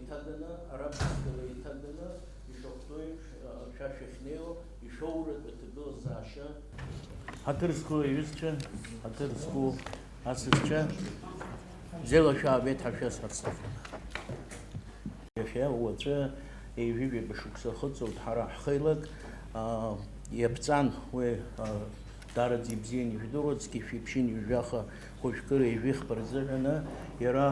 иҭаганы, арабскала иҭаганы, ишахәҭоу шәашәахьнеиуа, ишоуратәы аҭагылазаашьа. Ҳаҭыр зқәу аҩызцәа, ҳаҭыр зқәу асасцәа, бзиала шәаабеит ҳәа шәасҳәарц. Иахьа уаҵәы еижәибаба шықәса хыҵоуп ҳара ҳхеилак, иаԥҵан уи дараӡа ибзианы ижәдыруа, ҵкьы шәиԥшьын ижәҩаха хәыжәкыра ижәихп рзыҳәаны, иара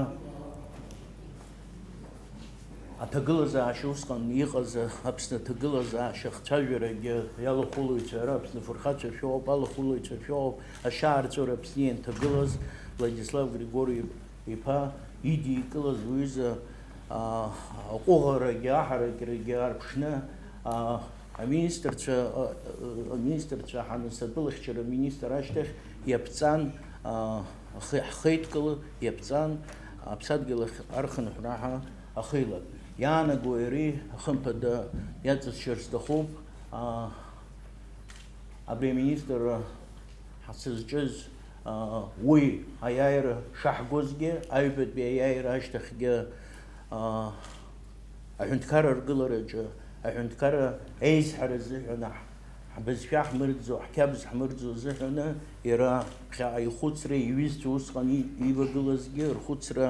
аҭагылазаашьа усҟан иҟаз Аԥсны аҭагылазаашьа хцәажәарагьы иалахәылаҩцәа, ара Аԥсны фырхацәа шәоуп, алахәылаҩцәа шәоуп, ашьаарҵәыра Аԥсны ианҭагылаз Владислав Григорий-иԥа идикылаз уҩыза аҟәыӷарагьы, аҳаракырагьы арԥшны аминистрцәа ҳанасыԥылахьчара аминистр ашьҭахь иаԥҵан ҳхеидкыла, иаԥҵан Аԥсадгьыл архынҳәра ахеилак. Иаанаго ари хымԥада иаҵысшьыр сҭахуп абри аминистр ҳсызҿыз уи аиааира шаҳгозгьы, аҩбатәи аиааира ашьҭахьгьы аҳәынҭқарра аргылараҿы аҳәынҭқарра еизҳара азыҳәан ҳбызшәа ҳмырӡо, ҳқьабз ҳмырӡо азыҳәаны иара ԥхьаҟа ихәыцра иҩызцәа усҟан ивагылазгьы рхәыцра,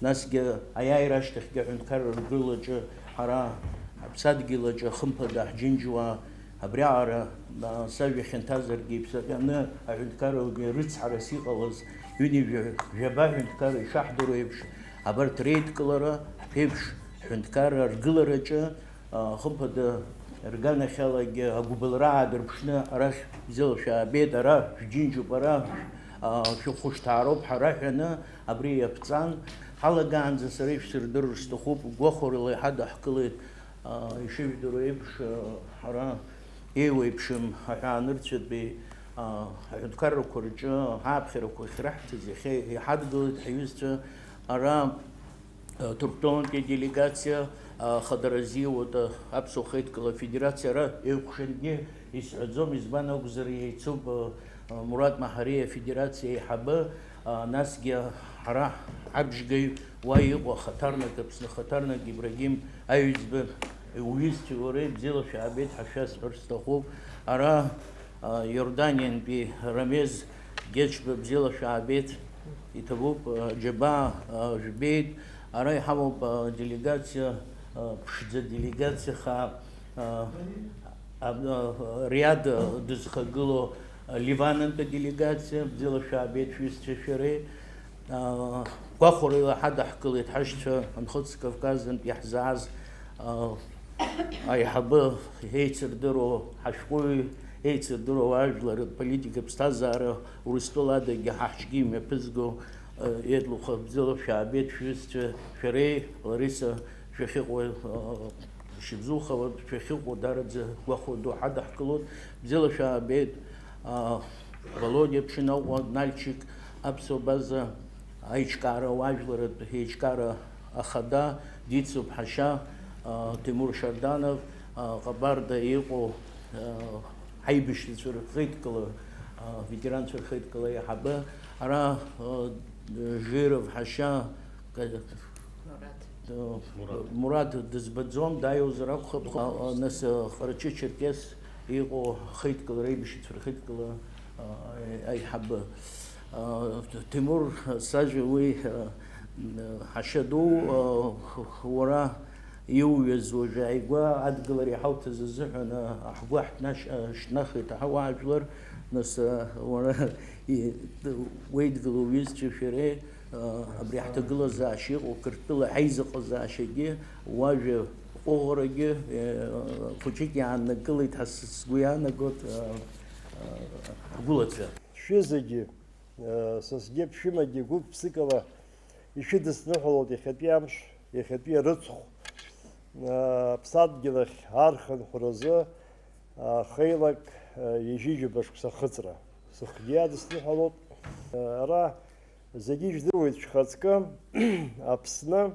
насгьы аиааира ашьҭахьгьы аҳәынҭқарра аргылаҿы ҳара Аԥсадгьылаҿы хымԥада ҳџьынџьуа абриаҟара сажәа хьанҭазаргьы иԥсаҟьаны аҳәынҭқаррагьы рыцҳарас иҟалаз ҩынҩажәаба ҳәынҭқарра ишаҳдыру еиԥш абарҭ реидкылара ҳԥеиԥш ҳәынҭқарра аргылараҿы хымԥада рганахьалагьы агәыбылра аадырԥшны арахь бзиала шәаабеит, ара шәџьынџьуп, ара шәыхәышҭаароуп ҳара ҳәаны абри иаԥҵан ҳалагаанӡа сара ишәсырдырыр сҭахуп, гәахәарыла иҳадаҳкылеит ишыжәдыру еиԥш ҳара еиуеиԥшым аҳәаанырцәатәи аҳәынҭқаррақәа рҿы ҳааԥхьарақәа ахьраҳҭаз иахьа иҳадгылеит ҳҩызцәа ара Турктонтәи делегациа Хадаразиуа Аԥсуа Хаидкыла Афедерациа ара еиқәшаргьы исҳәаӡом, избан акәзар еицуп Мурат Маҳари афедерациа еиҳабы, насгьы ҳара ҳабжьгаҩ уа иҟоу ахаҭарнак, Аԥсны ахаҭарнак Ибрагим аҩӡба уҩызцәеи уареи бзиала шәаабеит ҳәа шәасҳәарц сҭахуп. Ара Иорданиантәи Рамез Гечба бзиала шәаабеит, иҭабуп, џьабаа жәбеит, ара иҳамоуп делегациа, ԥшӡа делегациа Риад дызхагыло Ливанантәи делегациа бзиала шәаабеит шәҩызцәа шәареи, гәахәарыла ҳадаҳкылеит ҳашьцәа Анхыҵ Кавказантә иаҳзааз аиҳабы еицырдыруа ҳашәҟәыҩҩы, еицырдыруа ажәлар политика ԥсҭазаара Урыстәыладагьы ҳаҳҿгьы имҩаԥызго едлуха бзиала шәаабеит шәҩызцәа шәареи, Лариса шәахьыҟоу, Шьыбзухова шәахьыҟоу дараӡа гәахәа ду ҳадаҳкылоит, бзиала шәаабеит Володиа Ԥшьынаҟәа, Нальчик аԥсуа база аиҿкаара уажәларатә еиҿкаара ахада дицуп ҳашьа Тимур Шарданов, Ҟабарда иҟоу ҳаибашьцәа рхеидкыла, ветеранцәа рхеидкыла иаҳабы, ара Жиров ҳашьа Мурат дызбаӡом, дааиуазар акәхап, нас Ҟарачы Черкес иҟоу хеидкыла реибашьцәа рхеидкыла аиҳабы. Тимур сажәа уи ҳашьа ду уара иуҩыз уажәы ааигәа адгылара иҳауҭаз азыҳәан ҳгәы шьҭнахит ҳауаажәлар, нас уара уеидгыло уҩызцәа шәареи абри ҳҭагылазаашьа иҟоу Қырҭтәыла ҳаизыҟазаашьагьы уажәа ҟәыӷарагьы хәыҷык иааннакылеит ҳәа сгәы иаанагоит ҳгәылацәа. Шәызагьы сасгьы ԥшәымагьы гәык-ԥсыкала ишәыдысныҳәалоит иахьатәи амш, иахьатәи арыцхә Аԥсадгьыл ахь архынҳәразы хеилак ижьыжьаба шықәса хыҵра. Сыхгьы иадысныҳәалоит. Ара зегьы ижәдыруеит шәхаҵкы Аԥсны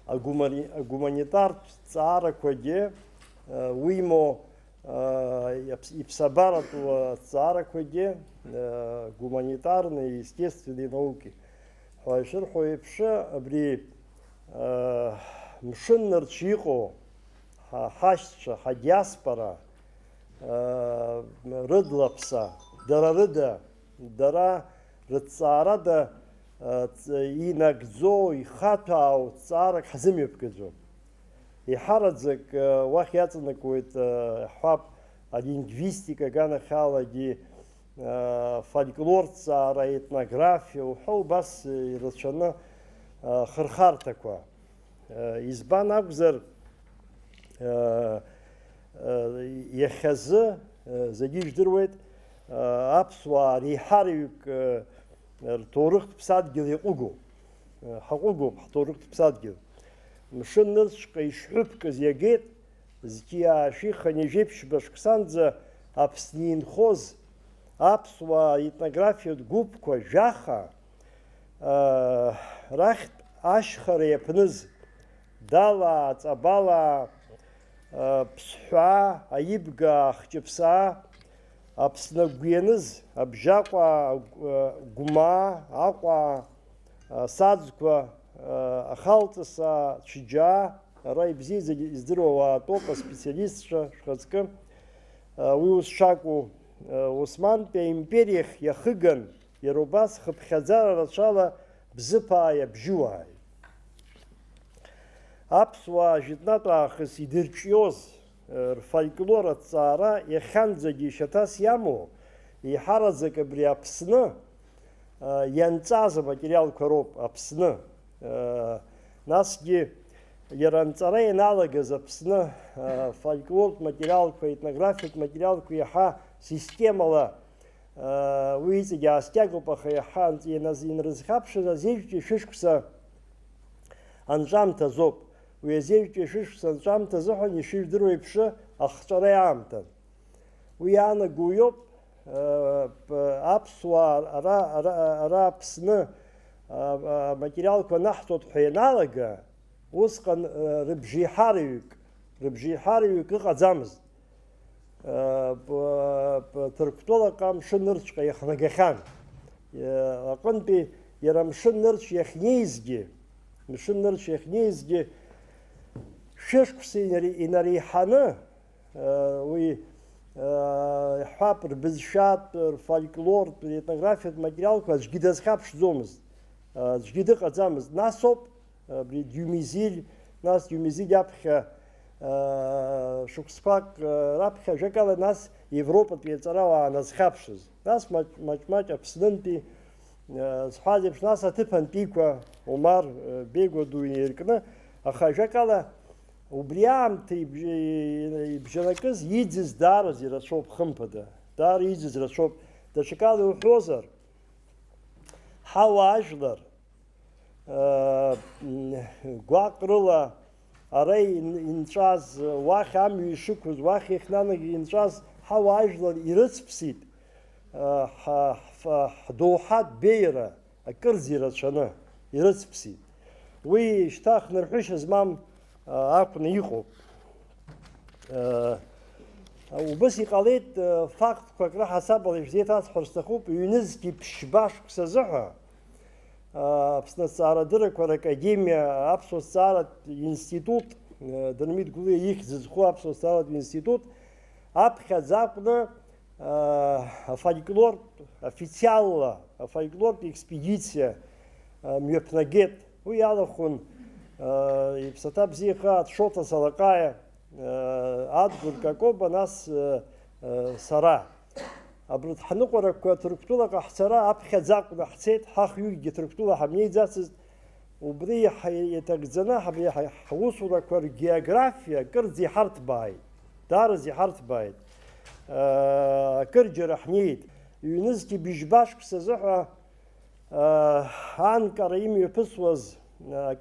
агуманитартә ҵаарақәагьы уимоу иԥсабаратәу аҭҵаарақәагьы гуманитарни, естественни науки ҳәа ишырҳәо еиԥш абри мшыннырцә иҟоу ҳашьцәа, ҳадиаспора рыдлаԥса, дара рыда, дара рыҭҵаарада инагӡоу, ихаҭәаау ҭҵаарак ҳзымҩаԥгаӡом. Иҳараӡак уахь иаҵанакуеит ҳҳәап алингвистика аганахьалагьы, фольклорҭҵаара, етнографиа, уҳәа убас ирацәаны хырхарҭақәа. Избан акәзар, иахьазы зегьы иждыруеит, аԥсуаа реиҳараҩык рҭоурыхтә ԥсадгьыл иҟәыгоуп. Ҳаҟәыгоуп ҳҭоурыхтә ԥсадгьыл. Мшын нырцәҟа ишҳәыԥкыз иагеит, зқьиаа шәиханы ижеиԥшьба шықәсанӡа Аԥсны инхоз аԥсуаа етнографиатә гәыԥқәа жәаха рахьтә ашьхара иаԥныз далаа, ҵабалаа, ԥсҳәаа, аибгаа, ахҷыԥсаа, Аԥсны агәы ианыз абжьаҟәа, гәмаа, аҟәаа, саӡқәа, ахалҵысаа, цәџьаа, ара ибзиаӡа издыруа уаатәоуп, аспециалистцәа шәхаҵкы. Уи ус шакәу Османтәи аимпериахь иахыган, иара убас хыԥхьаӡара рацәала бзыԥаа иабжьуааит. Аԥсуаа жәытәнатә аахыс идырҿиоз рфольклор аҭҵаара иахьанӡагьы шьаҭас иамоу, еиҳараӡак абри Аԥсны ианҵаз аматериалқәа роуп, Аԥсны. Насгьы иара анҵара ианалагаз Аԥсны фольклортә материалқәа, етнографиатә материалқәа иаҳа системала уи иҵегьы ааскьагоуп, аха иаҳа инрызхьаԥшыз азеижәтәи шәышықәса анҵәамҭа азоуп. Уи азеижәтәи шәышықәса анҵәамҭа азыҳәан ишыжәдыруа еиԥшы ахҵәара иаамҭан. Уи иаанагоу иоуп аԥсуаа ара Аԥсны аматериалқәа наҳҵоит ҳәа ианалага, усҟан рыбжеиҳараҩык ыҟаӡамызт. Ҭырқәтәылаҟа мшын нырцәҟа иахнагахьан. Аҟынтәи иара мшын нырцә иахьнеизгьы шәышықәса инареиҳаны уи ҳәап рбызшәатә, рфольклортә, ретнографиатә материалқәа аӡәгьы дазхьаԥшӡомызт, аӡәгьы дыҟаӡамызт. Насоуп абри Диумизиль, нас Диумизиль аԥхьа шықәсқәак раԥхьа ажәакала нас Европатәи аҵарауаа назхьаԥшыз. Нас маҷ-маҷ Аԥснынтәи зҳәаз еиԥш, нас аҭыԥантәиқәа Омар Бегуа ду инаиркны, аха ажәакала убри аамҭа ибжьанакыз иӡыз даараз ирацәоуп, хымԥада. Даара иӡыз рацәоуп. Даҽакала иуҳәозар, ҳауаажәлар гәаҟрыла ара инҵәаз, уахь амҩа ишықәыз, уахь иахьнанагьы инҵәаз ҳауаажәлар ирыцԥсит ҳдоуҳатә беиара акырӡа ирацәаны ирыцԥсит. Уи шьҭа хнырҳәышьа змам акәны иҟоуп. Убас иҟалеит фактқәак раҳасабала ишәзеиҭасҳәар сҭахуп, ҩнызқьи ԥшьба шықәса азыҳәа Аԥсны азҵаарадыррақәа ракадемиа, Аԥсуа зҵааратә институт, Дырмит Гәлиа ихьӡ зху Аԥсуа зҵааратә институт, аԥхьаӡа акәны афольклортә официалла, афольклортә експедициа мҩаԥнагеит. Уи иалахәын иԥсаҭа бзиахаа Шоҭа Салаҟаиа, Адгәыр Какоба, нас сара. Абри ҳныҟәарақәа Ҭырқәтәылаҟа ҳцара аԥхьаӡа акәны ҳцеит, ҳахҩыкгьы Ҭырқәтәыла ҳамнеиӡацызт. Убри иҭагӡаны ҳусурақәа ргеографиа акырӡа иҳарҭбааит, даараӡа иҳарҭбааит. Акырџьара ҳнеит. Ҩнызқьи быжьба шықәса азыҳәа Анкара имҩаԥысуаз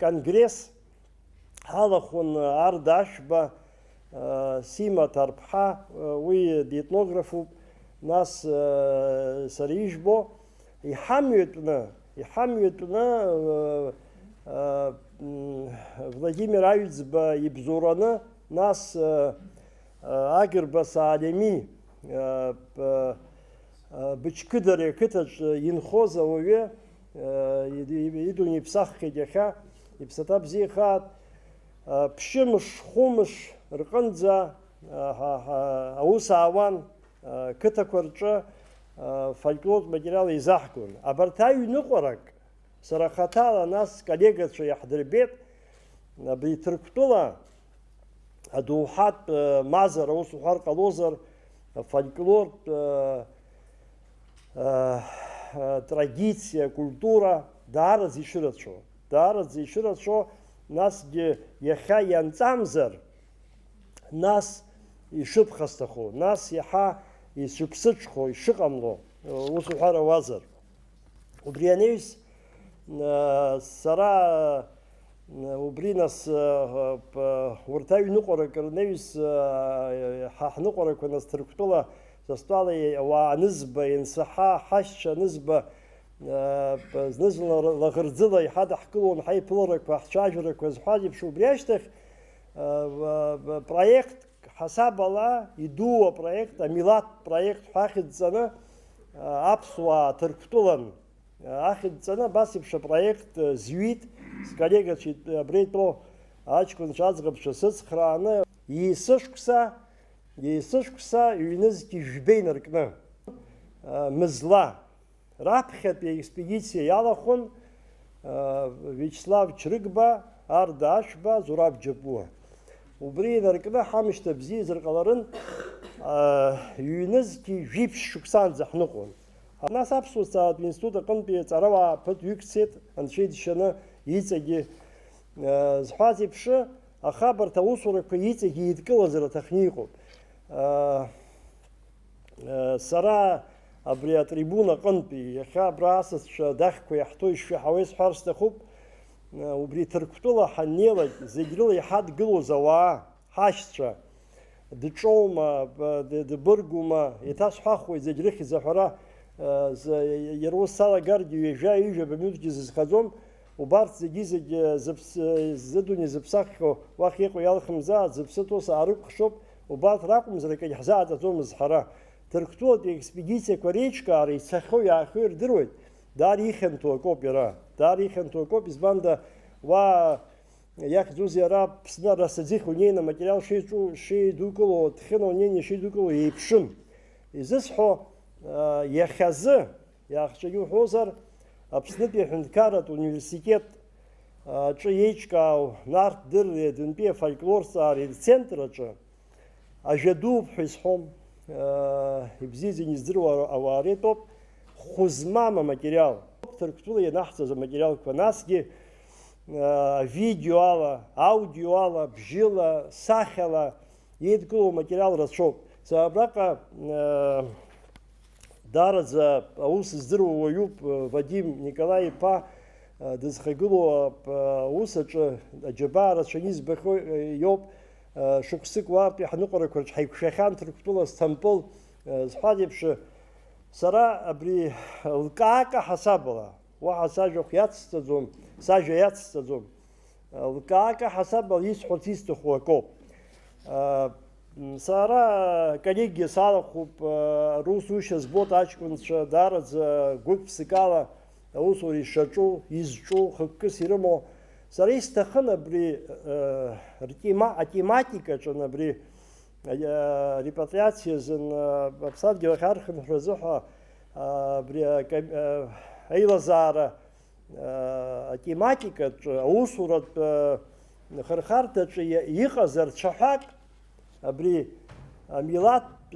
конгресс ҳалахәын Арда Ашәба, Сима Ҭарԥҳа, уи диетнографуп, нас сара ижәбо, иҳамҩатәны Владимир Аҩӡба ибзоураны, нас Агырба Саалеми Бычқыдаре ақыҭаҿ инхоз ауаҩы идун иԥсаххьеит иахьа, иԥсаҭа бзиахаат, ԥшьымш, хәымш рҟынӡа аус аауан қыҭақәа рҿы фольклортә материал еизаҳгон. Абарҭ аҩныҟарак сара хаҭала нас коллегацәа иаҳдырбеит, абри Ҭырқәтәыла адоуҳатә мазара, ус уҳәар ҟалозар, фольклортә традициа, культура даараӡа ишырацәо, насгьы иахьа ианҵамзар, нас ишыԥхасҭахо, нас иаҳа ишыԥсыҽхо, ишыҟамло, ус уҳәар ауазар. Убри анаҩс сара убри нас урҭ аҩныҟарак рнаҩс ҳныҟәарақәа нас Ҭырқәтәыла застәала ауаа анызба, иансаҳа, ҳашьцәа анызба зны-зынла лаӷырӡыла иҳадаҳкылон ҳаиԥыларақәа, ҳцәажәарақәа зҳәаз еиԥш, убри ашьҭахь проект ҳасаб ала, идуу апроект, амилаҭтә проект ҳәа ахьыдҵаны аԥсуаа Ҭырқәтәылан ахьыдҵаны абас еиԥш апроект зҩит. Сколлегацәа абри итәоу аҷкәынцәа аӡӷабцәа сыцхрааны есышықәса ҩнызқь жәба инаркны мызла раԥхьатәи аекспедициа иалахәын Виачеслав Чрыгба, Арда Ашәба, Зураб Џьапуа. Убри инаркны ҳамышьҭа бзиазар ҟаларын ҩнызқь жәиԥшь шықәсаанӡа ҳныҟәон. Нас аԥсуа зҵааратә институт аҟынтәи аҵарауаа ԥыҭ ҩык цеит, анцәа идшьаны иҵегьы зҳәаз еиԥш, ахабарҭ аусурақәа иҵегьы еидкылазар аҭахны иҟоуп. Сара абри атрибуна аҟынтәи иахьа абра асасцәа дахьқәа иаҳҭоу ишшәаҳауа исҳәар сҭахуп, убри Ҭырқәтәыла ҳаннеилак зегь рыла иҳадгылоз ауаа, ҳашьцәа, дҿоума, дбыргума, еиҭасҳәахуеит зегь рыхьӡ аҳәара, иара ус салагаргьы ҩажәа-ҩыжәаба минуҭгьы зызхаӡом, убарҭ зегьы зыдунеи зыԥсаххьоу уахь иҟоу иалхымзаат, зыԥсыҭоу саарықәхшоуп, убарҭ ракәымзар акагь ҳзааҵаҵомызт ҳара. Ҭырқәтәылатәи експедициақәа реиҿкаара ицахьоу иаахьоу ирдыруеит, даара ихьанҭоу акоуп иара, даара ихьанҭоу акоуп, избанда уа иахьӡузеи ара Аԥсны арасаӡих унеины аматериал шеидукыло, Ҭхьына унеины шеидукыло еиԥшым. Изысҳәо иахьазы, иаахҵәагьы уҳәозар, Аԥснытәи аҳәынҭқарратә университет аҿы еиҿкаау Нарҭ Дырреи Дынтәи афольклорҭҵаареи рцентр аҿы ажәадууп ҳәа изҳәом, ибзиаӡаны издыруа ауаа реитәоуп, хәы-змам аматериал. Ҭырқәтәыла ианаҳҵаз аматериалқәа, насгьы видеоала, аудиоала, бжьыла, сахьала еидкылоу аматериал рацәоуп. Сара абраҟа даараӡа аус здыруа уаҩуп Вадим Николаи-иԥа дызхагылоу аус аҿы аџьабаа рацәаны избахьоу иоуп. Шықәсык уаатәи ҳныҟәарақәа рҿы ҳаиқәшәахьан Ҭырқәтәыла Сҭампыл зҳәаз еиԥш, сара абри лкаака ҳасабала, уаҳа сажәахә иацсҵаӡом, сажәа иацсҵаӡом, лкаака ҳасабала исҳәарц исҭаху акоуп. Сара коллегиа салахәуп, русушьа збоит аҷкәынцәа даараӡа гәык-ԥсык ала аусура ишаҿу, изҿу, хықәкыс ирымоу. Сара исҭахын абри атематикаҿы, абри репатриациазын Аԥсадгьыл ахь архынҳәра азыҳәа абри аилазаара атематикаҿы, аусуратә хырхарҭаҿы иҟазар ҽаҳәак, абри амилаҭтә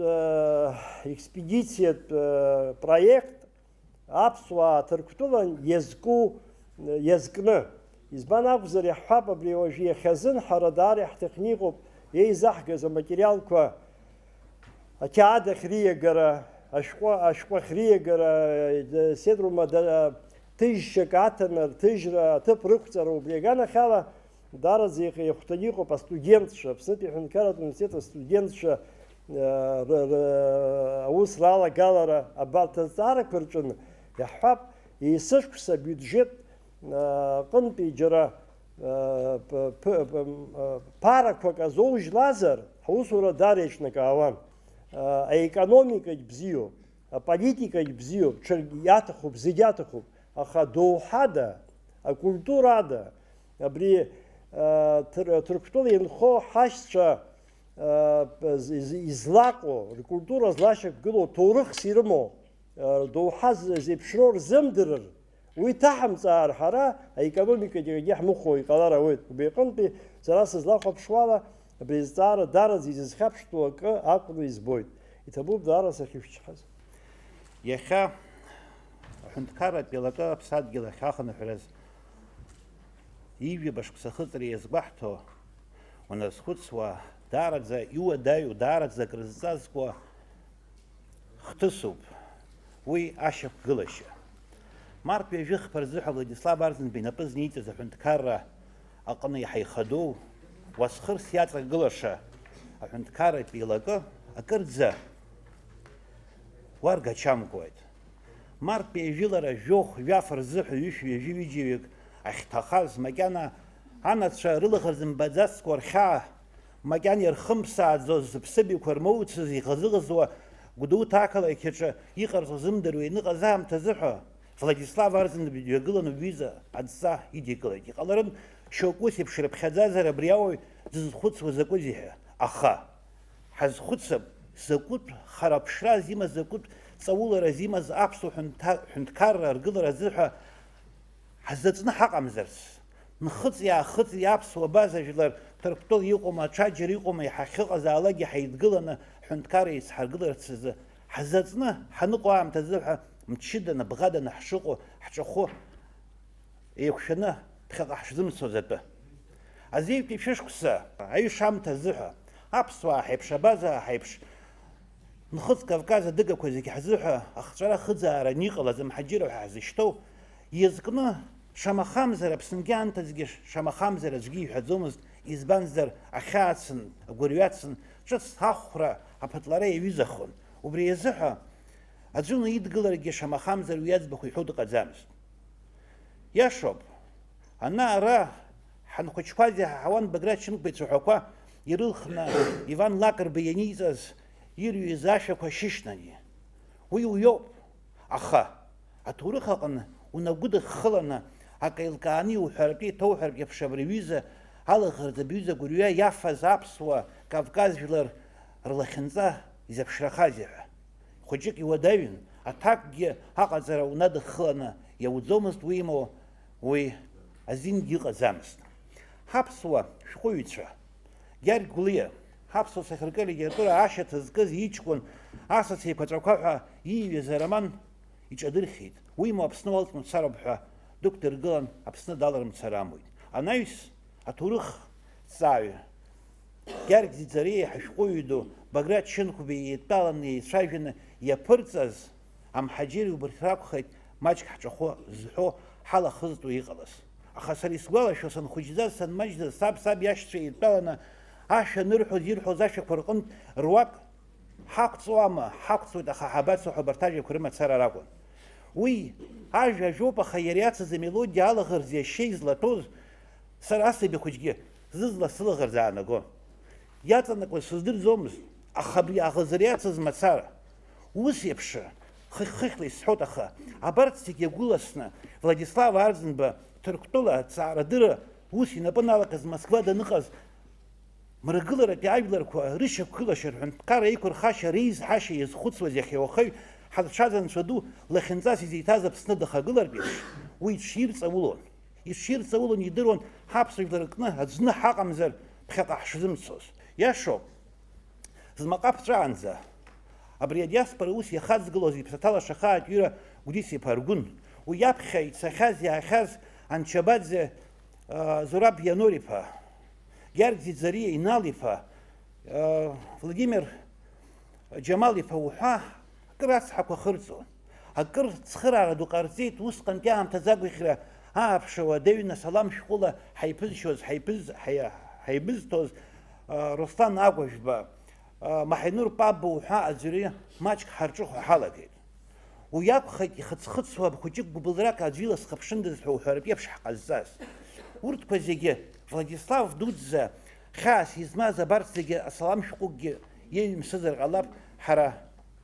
експедициатә проект аԥсуаа Ҭырқәтәылан иазкны. Избан акәзар иаҳҳәап, абри уажә иахьазын ҳара даара иаҳҭахны иҟоуп еизаҳгаз аматериалқәа, ақьаад ахь риагара, ашәҟәы ахь риагара, седрума ҭыжьшьак аҭаны рҭыжьра, аҭыԥ рықәҵара, убри аганахьала даараӡа ихәҭаны иҟоуп астудентцәа, Аԥснытәи аҳәынҭқарратә университет астудентцәа аус ралагалара абарҭ азҵаарақәа рҿы иаҳҳәап, есышықәса бюджет ҟынтәи џьара ԥарақәак азоужьлазар, ҳусура даара еиҿнакаауан. Аекономикагь бзиоуп, аполитикагь бзиоуп, ҽыргьы иаҭахуп, зегь иаҭахуп, аха доуҳада, акультурада, абри Ҭырқәтәыла инхо ҳашьцәа излаҟоу, ркультура злашьақәгылоу, ҭоурыхс ирымоу, доуҳа зеиԥшроу рзымдырыр, уи ҭаҳамҵаар ҳара аекономикагьы ҳмыхәо иҟалар ауеит. Убри аҟынтәи сара сызлахәаԥшуала абри азҵаара дараӡа изызхьаԥштәу акы акәны избоит. Иҭабуп даара сахьышәчҳаз. Иахьа аҳәынҭқарратә илакы аԥсадгьыл ахьахынҳәраз ижәҩа башқәа хыҵра иазгәаҳҭо, уназхәыцуа, даараӡа иуадаҩу, даараӡа акрызҵазкуа хҭысуп уи ашьақәгылашьа. Мартәи ажәыхԥа рзыҳәа Владислав Арзынба инапы зниҵаз аҳәынҭқарра аҟны иҳаихадоу, уасхырс иаҵагылаша аҳәынҭқарратә илакы акырӡа уаргачамкуеит. Мартәи ажәылара жәохә жәаф рзыҳәа ҩышә-ҩажәи-ҩыџьаҩык ахьҭахаз, макьана анацәа рылаӷырӡ мбаӡацкәа рхьаа, макьана ирхымԥсааӡоз ԥсыбиқәа рмоуцыз иӷызыӷызуа Гәдоуҭа ақалақь аҿы иҟарҵо зымдыруа иныҟаз аамҭа азыҳәа Владислав Арзынба дҩагылан уҩыза адҵа идикылеит. Иҟаларын шьоук ус еиԥш ирыԥхьаӡазар абри ауаҩ дызхәыцуа закәызеи ҳәа. Аха ҳазхәыцып закәытә хараԥшраз имаз, закәытә ҵаулараз имаз аԥсуа ҳәынҭқарра аргылара азыҳәа ҳазаҵны ҳаҟамзарц. Нхыҵ-иаахыҵи аԥсуа база жәлар Ҭырқәтәыла иҟоума, аҽаџьара иҟоума, иҳахьыҟазаалакгьы ҳаидгыланы ҳәынҭқарра еицҳаргыларц азы ҳазаҵны ҳаныҟоу аамҭа азыҳәа мчыданы, бӷаданы ҳшыҟоу ҳҿахәы еиқәшәаны ԥхьаҟа ҳшзымцоз атәы. Азеиԥтәи шәышықәса аҩыш аамҭа азыҳәа аԥсуаа ҳаиԥш, абазаа ҳаиԥш, нхыҵ Кавказ адыгақәа зегьы ҳзыҳәа ахҵәара хыӡаараны иҟалаз амҳаџьырра ҳәа ҳзышьҭоу иазкны шамахамзар Аԥсынгьы аамҭазгьы шамахамзар аӡәгьы иҳәаӡомызт, избанзар ахьаацын, агәырҩацын, ҿыц ахәра, аԥытлара иаҩызахон. Убри азыҳәа аӡәы наидгыларгьы шамахамзар уи аӡбахә иҳәо дыҟаӡамызт. Иашоуп, ана-ара ҳанхәыҷқәази ҳаҳауан Баграт Шьынқәба ицәаҳәақәа ирылхны Иван Лакрба ианиҵаз ирҩыз ашәақәа шьышьнани. Уи уиоуп, аха аҭоурых аҟны унагәыдыххыланы акаилкааны иуҳәартәи иҭоуҳәартә еиԥш абри аҩыза алаӷырӡ абҩыза гәырҩа иафаз аԥсуа Кавказ жәлар рлахьынҵа изаԥшрахазеи ҳәа. Хәыҷык иуадаҩын, аҭакгьы аҟаҵара унадыххыланы иауӡомызт уимоу, уи азингьы ыҟаӡамызт. Ҳаԥсуа шәҟәыҩҩцәа Гьаргь Гәлиа, ҳаԥсуа сахьаркыра литература ашьаҭа зкыз иҷкәын асац еиқәаҵәақәа ҳәа ииҩыз ароман иҿадырхьеит. Уимоу Аԥсны уалҵны дцароуп ҳәа дықәдыргылан Аԥсны даларымцар амуит. Анаҩс аҭоурых ҵааҩ Гьаргь Ӡиӡариа ҳашәҟәыҩҩы ду Баграт Шьынқәба еидтәаланы еицәажәаны иаԥырҵаз амҳаџьырра убарҭ ракәхеит маҷк ҳҿахәы зҳәо ҳалахызтуа иҟалаз. Аха сара исгәалашәо санхәыҷӡаз, санмаҷӡаз, саб иашьцәа еидтәаланы ашәа нырҳәоз ирҳәоз ашәақәа рҟынтә руак ҳақәҵуама, ҳақәҵуеит, аха ҳабацо ҳәа абарҭ ажәақәа рымацара ракәын. Уи ажәа ажәоуп, аха иара иацыз амелодиа алаӷырӡ иашьа излаҭоз сара асаби хәыҷгьы зызла сылаӷырӡ аанагон. Иаҵанакуаз сыздырӡомызт, аха абри аӷызара иацыз мацара. Ус еиԥш хыхь-хыхьла исҳәот, аха абарҭ зегьы агәыласны Владислав Арзынба Ҭырқәтәыла аҭҵаарадырра ус инапы налакыз Москва даныҟаз мрагыларатәи ажәларқәа рышьақәгылашьа, рҳәынҭқарра еиқәырхашьа, реизҳашьа иазхәыцуаз иахьа уахеи ҳаҽаӡанцәа ду лахьынҵас изеиҭаз Аԥсны дахагылартә еиԥш, уи иҽирҵаулон, идыруан ҳаԥсуа жәлар рҟны аӡны ҳаҟамзар ԥхьаҟа ҳшзымцоз. Иашоуп, змаҟа ԥҵәаанӡа абри адиаспора ус иахаҵгылоз иԥсаҭа лашаха аҭҩыра Гәдиса-иԥа Аргәын, уи иаԥхьа ицахьаз иаахьаз Анчабаӡе Зураб Ианор-иԥа, Гьаргь Ӡиӡариа Инал-иԥа, Владимир Џьамал-иԥа уҳәа акыр ацҳақәа хырҵон. Акыр цхыраара ду ҟарҵеит усҟантәи аамҭазы агәаӷьра ааԥшуа адаҩны салам шәҟәыла ҳаибызҭоз Руслан Агәажәба, Маҳинур Паба уҳәа аӡәырҩы маҷк ҳарҿыхәа ҳалагеит. Уи акәхеит ихыҵ-хыҵуа хәыҷык гәыбылрак аӡәы иласхыԥшындаз ҳәа уҳәартә еиԥш ҳҟазҵаз. Урҭқәа зегьы Владислав дуӡӡа хьаас измаз абарҭ зегьы асалам шәҟәыкгьы иаҩымсызар ҟалап, ҳара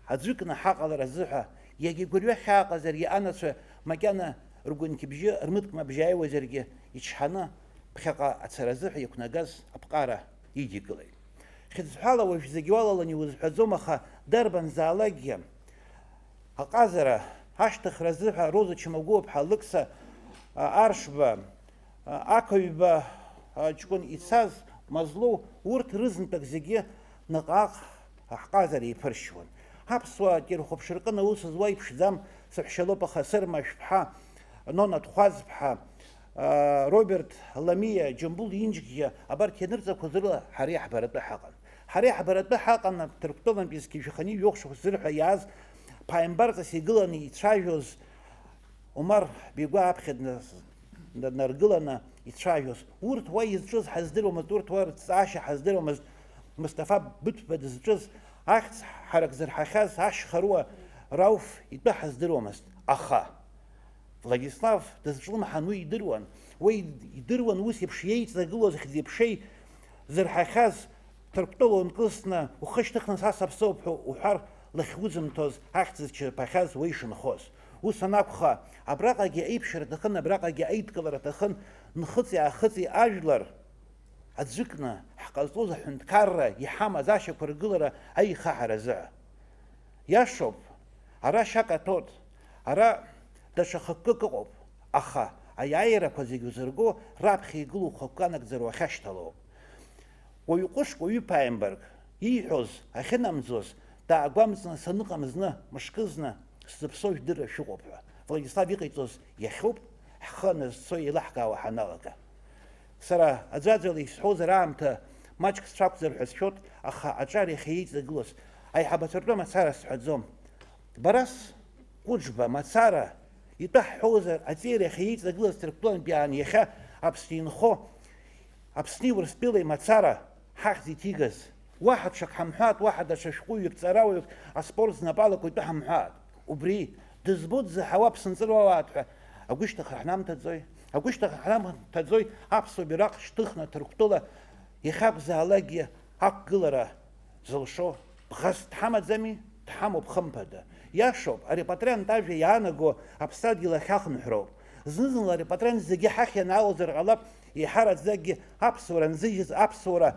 аӡәыкны ҳаҟалар азыҳәа, иагьа гәырҩа хьааҟазаргьы анацәа макьана ргәынқьбжьы, рмыткәма бжьы ааиуазаргьы ичҳаны ԥхьаҟа ацаразыҳәа иқәнагаз аԥҟара идикылеит. Хьыӡҳәала уажә зегьы уалалан иузҳәаӡом, аха дарбанзаалакгьы аҟазара ашьҭыхра азыҳәа Роза Чмагәыԥҳа, Лыкса Аршба, Ақаҩба ҷкәын ицаз Мазлоу, урҭ рызынтәык зегьы наҟ-ааҟ ҳҟазара иԥыршьуан. Аԥсуа кьырхәыԥшырҟын аус зуа иԥшӡам саҳәшьалоуп, аха Сырмашә-ԥҳа, Нона Тхәаз-ԥҳа, Роберт Ламиа, Џьамбул Инџьгьы, абарҭ ианырҵақәаз рыла ҳара иаҳбаратәы ҳаҟан. Ҳара иаҳбаратәы ҳаҟан Ҭырқәтәылантәи зқьышәаханы ҩ-шықәса зырҳәа иааз ԥааимбарҵас игыланы ицәажәоз Омар Бегәа аԥхьа днаргыланы ицәажәоз. Урҭ уа изҿыз ҳаздыруамызт, урҭ уа рҭҵаашьа ҳаздыруамызт. Мустафа Быҭәба дызҿыз ахьӡ ҳарак зырҳахьаз ашьхаруа Рауф итәы ҳаздыруамызт. Аха Владислав дызҿлымҳан уи идыруан. Уи идыруан ус еиԥш иеиҵагылоз хьӡи-ԥшеи зырҳахьаз Ҭырқәтәыла ункылсны ухы шьҭыхны са саԥсоуп ҳәа уҳәар лахьузымҭоз ахьӡ зчаԥахьаз уа ишынхоз. Ус анакәха, абраҟагьы аиԥшьара аҭахын, абраҟагьы аидкылара аҭахын, нхыҵи-аахыҵи ажәлар аӡәыкны ҳҟазҵоз аҳәынҭқарра иҳамаз ашьақәыргылара аихаҳаразы. Иашоуп, ара шьак аҭоит, ара даҽа хықәкык ыҟоуп, аха аиааирақәа зегьы узырго раԥхьа игылоу хықәкы анагӡара уахьашьҭалоуп. Уаҩ ҟәышк, уаҩ ԥааимбарк ииҳәоз ахьынамӡоз даагәамҵны саныҟам зны, мышкы зны сзыԥсоу жәдырра шәыҟоуп ҳәа. Владислав иҟаиҵоз иахьоуп, ҳхы назцо еилаҳкаауа ҳаналага. Сара аӡәаӡәала исҳәозар аамҭа маҷк сцәақәзар ҳәа сшәоит, аха аҿар иахьа иеиҵагылоз аиҳабацәартәы мацара сҳәаӡом. Барас Кәыџба мацара итәы ҳҳәозар, аҵеира иахьа иеиҵагылаз Ҭырқәтәылантәи аан иахьа Аԥсны инхо Аԥсни Урыстәылеи мацара ҳахьӡ иҭигаз, уаҳа ҽак ҳамҳәат, уаҳа даҽа шәҟәыҩҩык, ҵарауаҩык аспорт знапалақәа итәы ҳамҳәат. Убри дызбо дзаҳауа аԥсынҵыруауаат ҳәа агәышьҭыхра ҳнамҭаӡои? Агәышьҭыхра ҳнамҭаӡои аԥсуа бираҟ шьҭыхны Ҭырқәтәыла иахьакәзаалакгьы ақәгылара зылшо бӷас дҳамаӡами? Дҳамоуп хымԥада. Иашоуп, арепатриант ажәа иаанаго аԥсадгьыл ахьахынҳәроуп. Зны-зынла арепатриант зегьы ҳахь ианаалозар ҟалап, еиҳараӡакгьы аԥсуара нзыжьыз, аԥсуара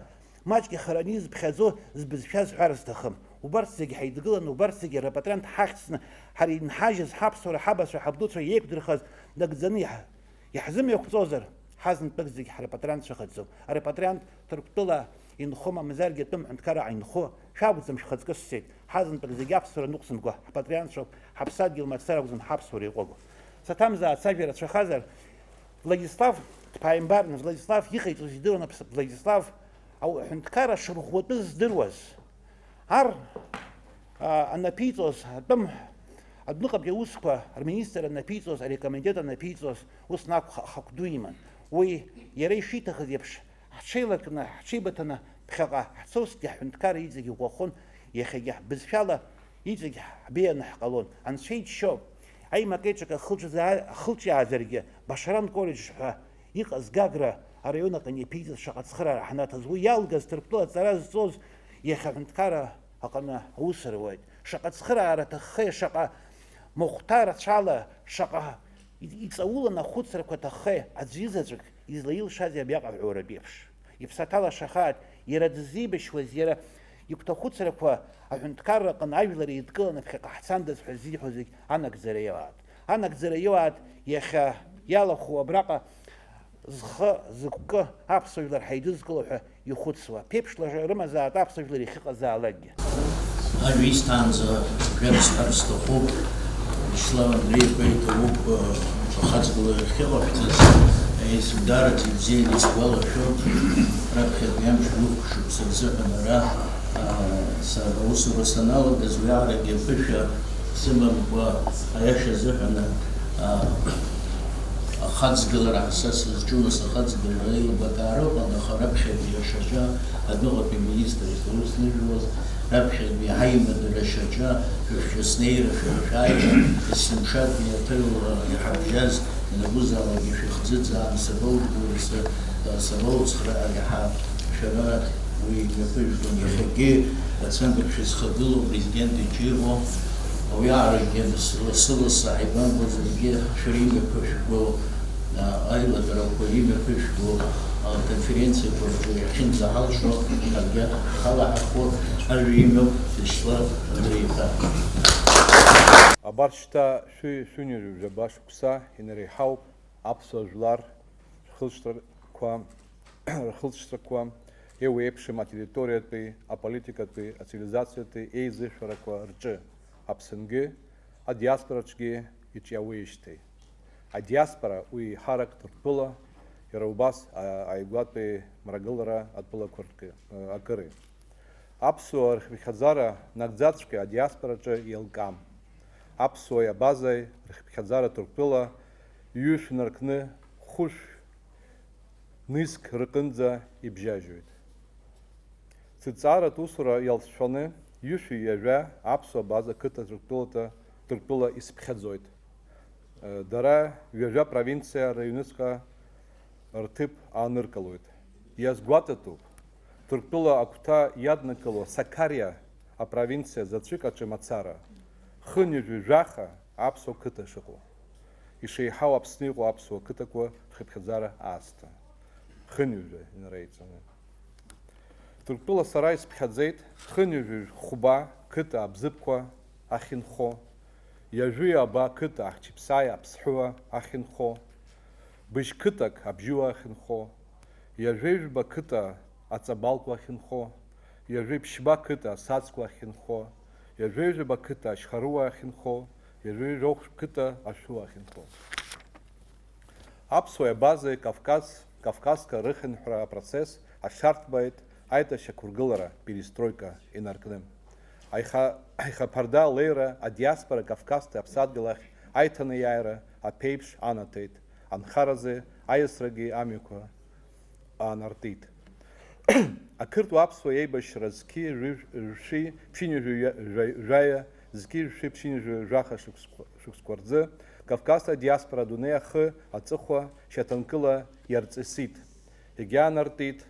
маҷк ихараны изԥхьаӡо збызшәа зҳәар зҭахым. Убарҭ зегьы ҳаидгыланы, убарҭ зегьы арепатриант ҳахьӡны ҳара инҳажьыз ҳаԥсуара, ҳабацәа, ҳабдуцәа иеиқәдырхаз нагӡаны иаҳзымҩақәҵозар, ҳазынтәык зегьы ҳарепатриантцәа ҟаӡом. Арепатриант Ҭырқәтәыла инхо мамзаргьы атәым ҳәынҭқарра ааинхо, шәакәӡам шәхаҵкы ссеит. Ҳазынтәык зегьы аԥсуара нықәсымкәа ҳпатриантцәоуп, ҳаԥсадгьыл мацара акәӡам ҳаԥсуара иҟәыгоу. Саҭамзаат сажәа рацәахазар, Владислав дԥааимбарны, Владислав иҟаиҵоз идыруан Владислав аҳәынҭқарра шырӷәӷәатәыз здыруаз. Ар анаԥиҵоз, атәым адәныҟатәи аусқәа рминистр анаԥиҵоз, арекомендент анаԥиҵоз, ус наҟ хақәду иман. Уи иара ишиҭахыз еиԥш ҳҽеилакны, ҳҽеибыҭаны ԥхьаҟа ҳцозҭгьы аҳәынҭқарра иҵегь иӷәӷәахон, иахьагьы бызшәала иҵегь ҳбеианы ҳҟалон. Анцәа иџьшьо, аимак-еиҿак ахылҿиаазаргьы Башаран коллеџь ҳәа иҟаз Гагра араион аҟны иаԥиҵаз шаҟа цхыраара ҳнаҭаз, уи иалгаз Ҭырқәтәыла ҵара зҵоз иахьа аҳәынҭқарра аҟны аус руеит. Шаҟа цхыраара аҭаххеи, шаҟа махәҭа рацәала, шаҟа иҵауланы ахәыцрақәа аҭаххеи, аӡәы изаҵәык излаилшазеи абиаҟа ҳәоуратә еиԥш. Иԥсаҭа алашахааит, иара дыззеибашьуаз, иара игәҭахәыцрақәа аҳәынҭқарра аҟны ажәлар еидкыланы ԥхьаҟа ҳцандаз ҳәа зиҳәо зегь анагӡара иоуаат. Анагӡара иоуаат иахьа иалахәу абраҟа зхы зықәкы аԥсуа жәлар ҳаидызкыло ҳәа ихәыцуа. Ԥеиԥшлара рымазаат аԥсуа жәлар иахьыҟазаалакгьы. Ажәа исҭаанӡа жәак сҳәар сҭахуп, Вячеслав Андреевич иҭоуп ахаҵгыла иахьыҟашәҵаз, еизудараҭ ибзианы исгәалашәоит, раԥхьатәи амш дук шықәса рзыҳәан ара аусура саналагаз уиаарагьы аԥышәа сымамкәа аиаша азыҳәан ахаҵгылара са сызҿу ахаҵгылара еилбакаара ыҟан, аха раԥхьатәи ашьаҿа адәыҟатәи министр излаусныжәуаз, раԥхьатәи аимадара ашьаҿа шәыснеира, шәааира, есымшатәи аҭыҩла иҳабжьаз ианакәызаалакгьы шәыхӡыӡаан, сабауцхраа иаҳа шәара уи иаԥыжәгон. Иахьагьы ацентр шәызхагылоу президент иџьыба, уиаарагьы лассы-лассы ааибамбо зегьы шәара имҩақәа шәгәылоуп. аилагарақәа имҩаԥышәго конференциақәа иахьынӡаҳалшо ҳаргьы ҳалаҳархәы ажәа имоуп Вячеслав Андреев-иԥа. Абарҭ шьҭа шәыҩнҩажәа жәаба шықәса инреиҳауп аԥсуа жәлар рхылҵшьҭрақәа еиуеиԥшым атерриториатәи, аполитикатәи, ацивилизациатәи еизышәарақәа рҿы Аԥсынгьы, адиаспораҿгьы иҿиауеижьҭеи. Адиаспора уи еиҳарак Ҭырқәтәыла, иара убас ааигәатәи мрагылара адәылақәа акыри. Аԥсуа рхыԥхьаӡара нагӡаҵәҟьа адиаспораҿы еилкаам. Аԥсуа иабазаи рхыԥхьаӡара Ҭырқәтәыла ҩышә наркны хәышә нызқь рҟынӡа ибжьажьоит. Ҭҵааратә усура иалҵшәаны ҩышәи ҩажәа аԥсуа база қыҭа Ҭырқәтәыла исԥхьаӡоит. Дара ҩажәа провинциа рыҩныҵҟа рҭыԥ ааныркылоит. Иазгәаҭатәуп Ҭырқәтәыла агәҭа иаднакыло Сакариа апровинциа заҵәык аҿы мацара хынҩажәи жәаха аԥсуа қыҭа шыҟоу. Ишеиҳау Аԥсны иҟоу аԥсуа қыҭақәа рхыԥхьаӡара аасҭа. Хынҩажәа инреиҵаны. Ҭырқәтәыла сара исԥхьаӡеит хынҩажәи хәба қыҭа абзыԥқәа ахьынхо, иажәи аба қыҭа ахьчиԥсааи аԥсҳәыуа ахьынхо, быжь қыҭак абжьыуа ахьынхо, иажәи жәба қыҭа аҵабалқәа ахьынхо, иажәи ԥшьба қыҭа асаӡқәа ахьынхо, иажәи жәба қыҭа ашьхаруа ахьынхо, иажәи жәохә қыҭа ашәуа ахьынхо. Аԥсуа иабазеи Кавказка рыхынҳәра апроцесс ашарҭбааит аиҭашьақәыргылара перестройка инаркны. Аихаԥарда алеира адиаспора Кавказтәи аԥсадгьыл ахь аиҭанеиааира аԥеиԥш анаҭеит, анхаразы аиасрагьы амҩақәа аанартит. Ақырҭуа аԥсуа еибашьра зқьи ршәи ԥшьынҩажәи жәаҩа, зқьи ршәи ԥшьынҩажәи жәаха шықәсқәа рзы Кавказтәи адиаспора адунеи ахы аҵыхәа шьаҭанкыла иарҵысит, егьаанартит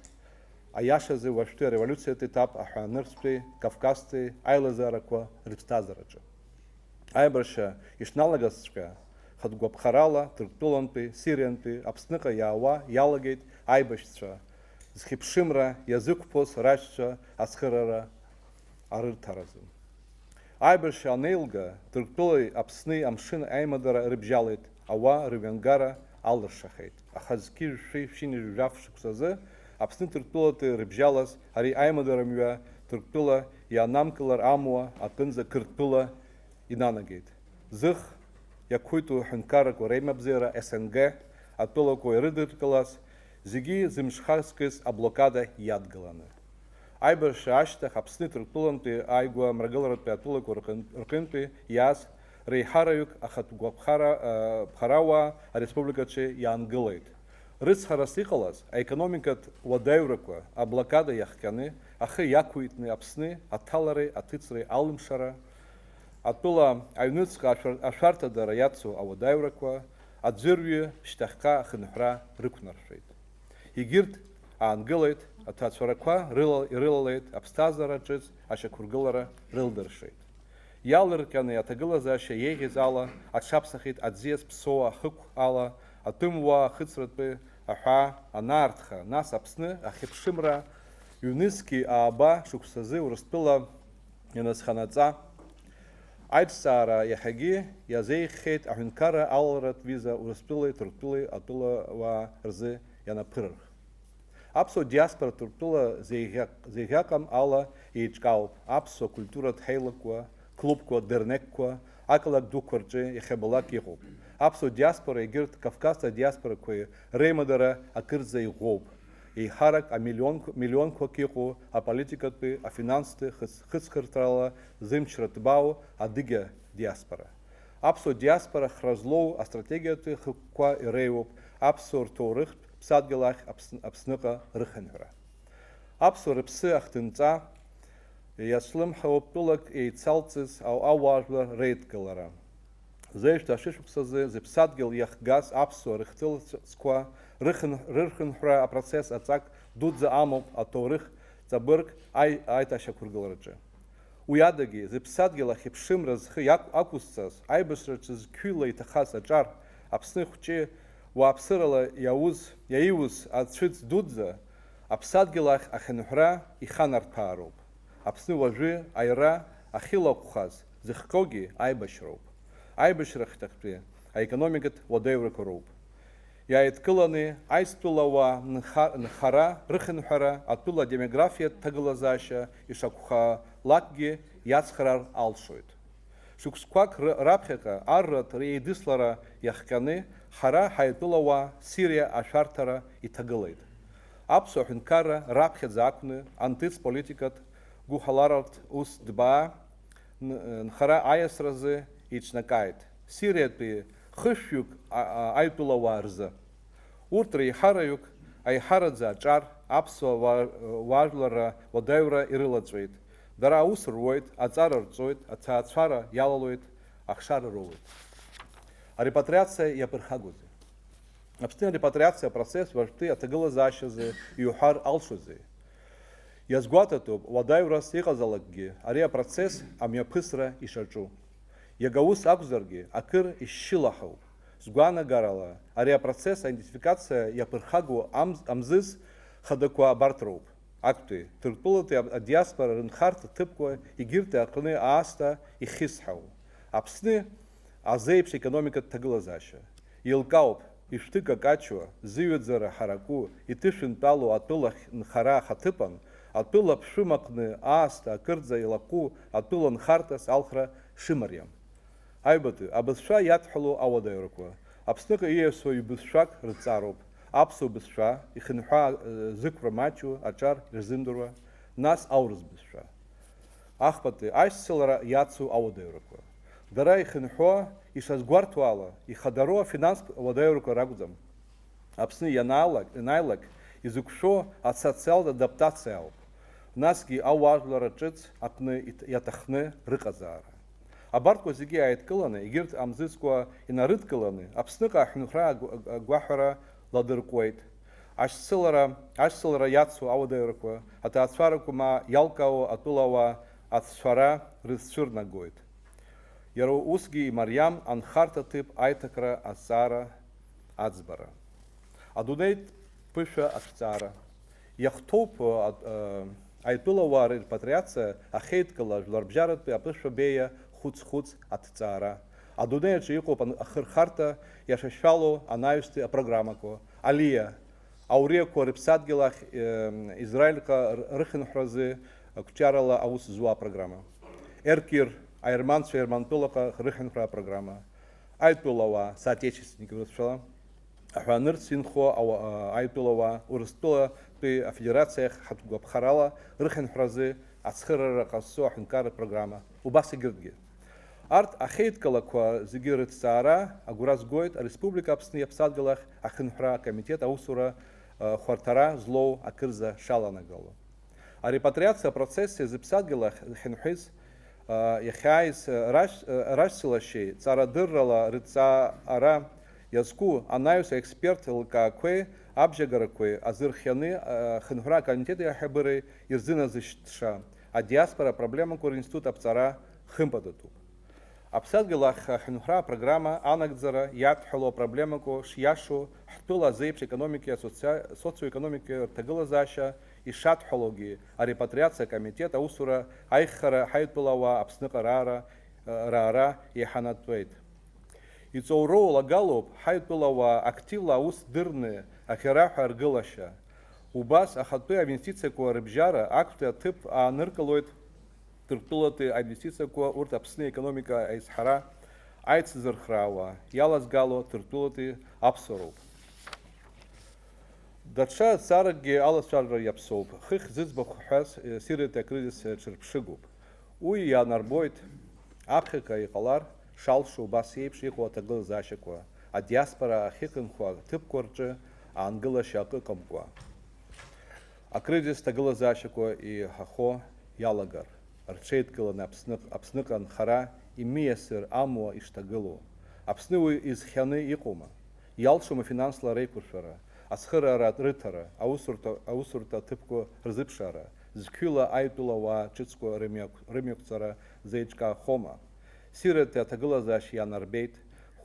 аиашазы уажәтәи ареволиуциатә етап аҳәаанырцәтәи Кавказтәи аилазаарақәа рыԥсҭазаараҿы. Аибаршьа ишналагазҵәҟьа хатәгәаԥхарала Ҭырқәтәылантәи, Сириантәи Аԥсныҟа иаауа иалагеит аибашьцәа зхьыԥшымра иазықәԥоз рашьцәа ацхырара арырҭаразы. Аибашьа анеилга Ҭырқәтәылеи Аԥсни амшын аимадара рыбжьалеит, ауаа рыҩангара алыршахеит. Аха зқьи ршәи ԥшьынҩажәи жәаф шықәсазы Аԥсны Ҭырқәтәылатәи рыбжьалаз ари аимадарамҩа Ҭырқәтәыла иаанамкылар амуа аҟынӡа Қырҭтәыла инанагеит. Зых иақәиҭу ҳәынҭқаррақәа реимабзиара СНГ атәылақәа ирыдыркылаз зегьы зымшхазкыз аблокада иадгыланы. Аибашьра ашьҭахь Аԥсны Ҭырқәтәылантәи ааигәа мрагыларатәи атәылақәа рҟынтәи иааз реиҳараҩык ахатәгәаԥхарауаа ареспубликаҿы иаангылеит. Рыцҳарас иҟалаз аекономикатә уадаҩрақәа аблокада иахҟьаны ахы иақәиҭны Аԥсны аҭалареи аҭыҵреи алымшара, атәыла аҩныҵҟа ашәарҭадара иацу ауадаҩрақәа аӡәырҩы шьҭахьҟа ахынҳәра рықәнаршәеит. Егьырҭ аангылеит, аҭаацәарақәа ирылалеит, аԥсҭазаара ҿыц ашьақәыргылара рылдыршеит. Иалырҟьаны аҭагылазаашьа еиӷьыз ала аҽаԥсахит аӡиас ԥсоуа ахықә ала, атәымуаа ахыҵратәы аҳәаа анаартха, нас Аԥсны ахьыԥшымра ҩнызқьи ааба шықәсазы Урыстәыла ианазханаҵа аиҭҵаара иахьагьы иазеиӷьхеит аҳәынҭқарра алаларатә виза Урыстәылеи Ҭырқәтәылеи атәылауаа рзы ианаԥырырх. Аԥсуа диаспора Ҭырқәтәыла зеиӷьаҟам ала еиҿкаауп. Аԥсуа культуратә ҳеилагәқәа, клубқәа, дырнекқәа ақалақь дуқәа рҿы иахьабалак иҟоуп. Аԥсуа диаспора егьырҭ Кавказтәи адиаспорақәа реимадара акырӡа иӷәӷәоуп. Еиҳарак амиллионқәак иҟоу аполитикатәи, афинанстәи хыҵхырҭарала зымчра ҭбаау адыгьа диаспора. Аԥсуа диаспора хра злоу астратегиатәи хықәкқәа иреиуоуп аԥсуа рҭоурыхтә ԥсадгьыл ахь Аԥсныҟа рыхынҳәра. Аԥсуа рыԥсы ахҭынҵа иацәлымҳауа тәылак еицалҵыз ауаажәлар реидкылара. Зеижәтәи ашышықәсазы зыԥсадгьыл иахгаз аԥсуа рыхҭылҵқәа рырхынҳәра апроцесс аҵак дуӡӡа амоуп аҭоурых ҵабырг аиҭашьақәыргылараҿы. Уи адагьы зыԥсадгьыл ахьыԥшымра зхы ақәызҵаз аибашьраҿы зқьҩыла иҭахаз аҿар Аԥсны хәҷы уааԥсырала иаиус ацәыӡ дуӡӡа аԥсадгьыл ахь ахьынҳәра иханарҭәаароуп. Аԥсны уажәы аира ахьылаҟәхаз зыхҟьогьы аибашьроуп. Аибашьра ахьҭахьтәи аекономикатә уадаҩрақәа роуп. Иааидкыланы аизтәылауаа нхара, рыхынҳәара, атәыла демографиатә ҭагылазаашьа ишакәхалакгьы иацхраар алшоит. Шықәсқәак раԥхьаҟа арратә реидыслара иахҟьаны ҳара ҳаитәылауаа Сириа ашәарҭара иҭагылеит. Аԥсуа ҳәынҭқарра раԥхьаӡа акәны антыцполитикатә гәыҳаларатә ус ҭбаа нхара аиасразы иҿнакааит. Сириатәи хышәҩык аитәылауаа рзы. Урҭ реиҳараҩык аиҳараӡа аҿар аԥсуа уаажәларра уадаҩра ирылаҵәеит. Дара аус руеит, аҵара рҵоит, аҭаацәара иалалоит, ахшара роуеит. Арепатриациа иаԥырхагозеи? Аԥсны арепатриациа апроцесс уажәтәи аҭагылазаашьазы иуҳәар алшозеи? Иазгәаҭатәуп уадаҩрас иҟазалакгьы ари апроцесс амҩаԥысра ишаҿу. Иага ус акәзаргьы акыр ишьшьылаҳауп. Сгәаанагарала ари апроцесс аидентификациа иаԥырхагоу амзыз хадақәа абарҭ роуп. Актәи Ҭырқәтәылатәи адиаспора рынхарҭа ҭыԥқәа егьырҭ аҟны аасҭа ихьысҳау. Аԥсны азеиԥш економикатә ҭагылазаашьа. Еилкаауп ишәҭыкакачуа, зыҩаӡара ҳараку, иҭышәынтәалоу атәыла нхара ахаҭыԥан, атәыла ԥшәымаҟны аасҭа акырӡа илаҟәу атәыла нхарҭас алхра шымариам. Аҩбатәи абызшәа иадҳәалоу ауадаҩрақәа. Аԥсныҟа ииасуа ибызшәак рыҵароуп. Аԥсуа бызшәа, ихынҳәаа зықәра маҷу, аҿар ирзымдыруа, нас аурыс бызшәа. Ахԥатәи аишьцылара иацу ауадаҩрақәа. Дара ихынҳәуа, ишазгәарҭо ала, ихадароу афинанстә уадаҩрақәа ракәӡам. Аԥсны ианааилак, изықәшәо асоциалтә адаптациа ауп. Насгьы ауаажәларра ҿыц аҟны иаҭахны рыҟазаара. Абарҭқәа зегьы ааидкыланы, егьырҭ амзызқәа инарыдкыланы, Аԥсныҟа аҳәынҭқарра агәаҳәара ладыркуеит. Ашьцылара иацу ауадаҩрақәа, аҭаацәарақәа ма иалкаау атәылауаа ацәцәара рызцәырнагоит. Иара усгьы имариам анхарҭа ҭыԥ аиҭакра азҵаара аӡбара. Адунеитә ԥышәа ацәҵаара. Иахҭоуп аитәылауаа репатриациа ахьеидкыла жәларбжьаратәи аԥышәа беиа хәыц-хәыц аҭҵаара. Адунеи аҿы иҟоуп ахырхарҭа иашашәалоу анаҩстәи апрограммақәа. Алиа, ауриақәа рыԥсадгьыл ахь Израильҟа рыхынҳәразы қәҿиарала аус зуа апрограмма. Еркир, аерманцәа Ермантәылаҟа рыхынҳәра апрограмма. Аитәылауаа, соотечественники рыцәшәала, аҳәаанырц инхо аитәылауаа Урыстәылатәи афедерациахь ҳгәаԥхарала рыхынҳәразы ацхырара ҟазҵо аҳәынҭқарратә программа. Убас егьырҭгьы. Арҭ ахьеидкылақәа зегьы рыҭҵаара агәра згоит ареспублика Аԥсны иаԥсадгьыл ахь ахынҳәра акомитет аусура хәарҭара злоу акырза шаланагало. Арепатриациа апроцесси зыԥсадгьыл ахь зхьынҳәыз иахьааиз рашьцылашьеи ҵарадыррала рыҭҵаара иазку анаҩс аексперт лкаақәеи абжьагарақәеи азырхианы ахынҳәра акомитет аиҳабыреи ирзыназышьҭша адиаспора апроблемақәа ринститут аԥҵара хымԥадатәуп. Аԥсадгьыл ахь ахьынҳәра апрограмма анагӡара иадҳәалоу апроблемақәа шиашоу ҳтәыла азеиԥш економикеи социоекономикеи рҭагылазаашьа ишадҳәалоугьы арепатриациа акомитет аусура аихара ҳаитәылауаа Аԥсныҟа раара иҳанатәеит. Иҵоуроу лагалоуп ҳаитәылауаа активла аус дырны аӷьараҳәа аргылашьа. Убас ахатәы аинвестициақәа рыбжьара актәи аҭыԥ ааныркылоит Ҭырқәтәылатәи аинвестициақәа урҭ Аԥсны економика аизҳара аицзырхраауа иалазгало Ҭырқәтәылатәи аԥсуароуп. Даҽа ҵааракгьы алацәажәара иаԥсоуп. Хыхь зыӡбахә ҳәаз Сириатәи акризис ҽырԥшыгоуп. Уи иаанарбоит аԥхьаҟа иҟалар шалшо убас еиԥш иҟоу аҭагылазаашьақәа, адиаспора ахьыҟынхо аҭыԥқәа рҿы аангылашьа акыҟамкәа. Акризис ҭагылазаашьақәа иҳахо иалагар, рҽеидкыланы Аԥсныҟа нхара имиасыр амуа ишҭагылоу. Аԥсны уи изхьаны иҟоума? Иалшома финансла реиқәыршәара, ацхыраара рыҭара, аусурҭа аҭыԥқәа рзыԥшаара, зқьҩыла аитәылауаа ҿыцқәа рымҩақәҵара зеиҿкаахома? Сириатәи аҭагылазаашьа иаанарбеит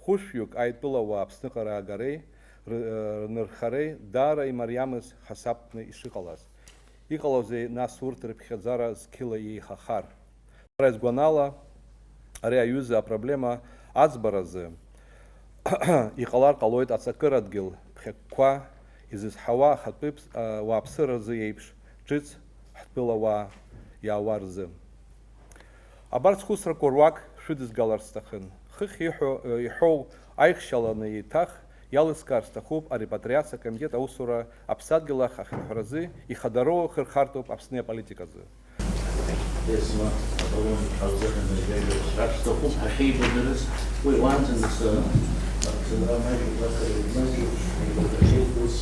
хәышәҩык аитәылауаа Аԥсныҟа раагареи, рнырхареи даара имариамыз ҳасабтәны ишыҟалаз. Иҟалозеи нас урҭ рыԥхьаӡара зқьыла еихахар. Ара изгәанала, ари аҩыза апроблема аӡбаразы иҟалар ҟалоит аҵакырадгьыл ԥхьакқәа изызҳауа ахатәы уааԥсыразы еиԥш ҿыц ҳтәылауаа иаауа рзы. Абарҭ схәыцрақәа руак шәыдызгалар сҭахын. Хыхь иҳәоу аихшьаланы еиҭах иалыскаар сҭахуп арепатриациа акомитет аусура аԥсадгьыл ахь ахынҳәразы ихадароу хырхартоуп Аԥсны аполитиказы. Есма Аполлон Алзахин сҭахуп ҳахьеибадырыз уи уанӡанӡа Аԥсынра Маџьуа ус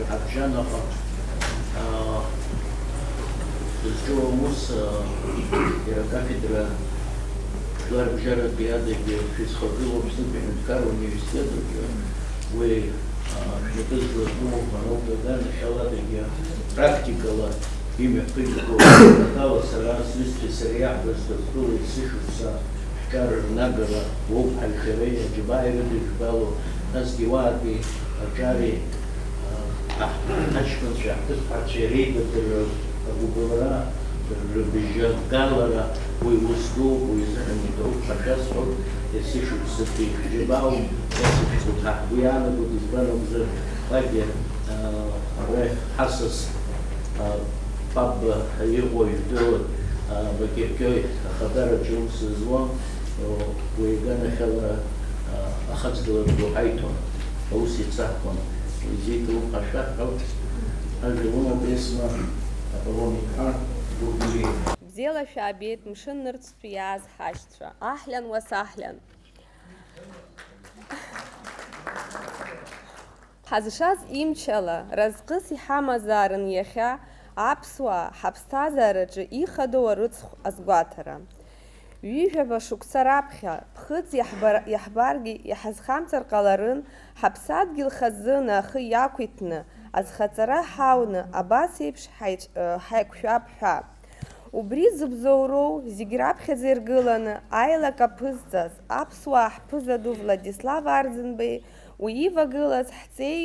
ҳабжьанаҟа дызҿу аус иара акафедра Жәларбжьаратәи адагьы шәизхагылоу Аԥснытәи аҳәынҭқарра университет аҿы уи шәнапы злазку Мароу Гагарин практикала имҩаԥыжәго атала сара сҩызцәеи сареи аҳәызба згылоит сышықәса ҳҿар рнагара уоуп ҳаҩхьареи аџьабааи рыдыжәбало, насгьы уаатәи аҿари аҷкәынцәа ҳҭыԥҳацәа иреибадырра агәыбылра рыбжьагалара уи ус дууп, уи изыҳәан идоуп ҳәа шәасҳәоит, сышықәсатәи ҳџьабаауп, иацыԥхьоит уи аанагоит избан акәзар лагьы ара ҳасас пабба иҟоу ижәдыруа Бакьыркьои ахадараҿы ус зуа уи иганахьала ахаҵгылара ду ҳаиҭон, аус еицаҳкуан, изеиҭалоуп ҳәа шәаҳҳәоит. Ажәа умоуп Есма Аполлон иԥҳа Гәыргәлиа. Бзиала шәаабеит мшын нырцәтәи иааз ҳашьцәа. Аҳлан уасаҳлан. Ҳазшаз имчала, разҟыс иҳамазаарын иахьа аԥсуаа ҳаԥсҭазаараҿы ихадоу арыцхә азгәаҭара. Ҩыжәаба шықәса раԥхьа ԥхыӡ иаҳбаргьы иҳазхамҵар ҟаларын, ҳаԥсадгьыл хазына ахы иақәиҭны, азхаҵара ҳауны абас еиԥш ҳаиқәшәап ҳәа. Убри зыбзоуроу зегь раԥхьаӡа иргыланы аилак аԥызҵаз аԥсуаа ҳԥызаду Владислав Арӡынбеи, уи ивагылаз ҳҵеи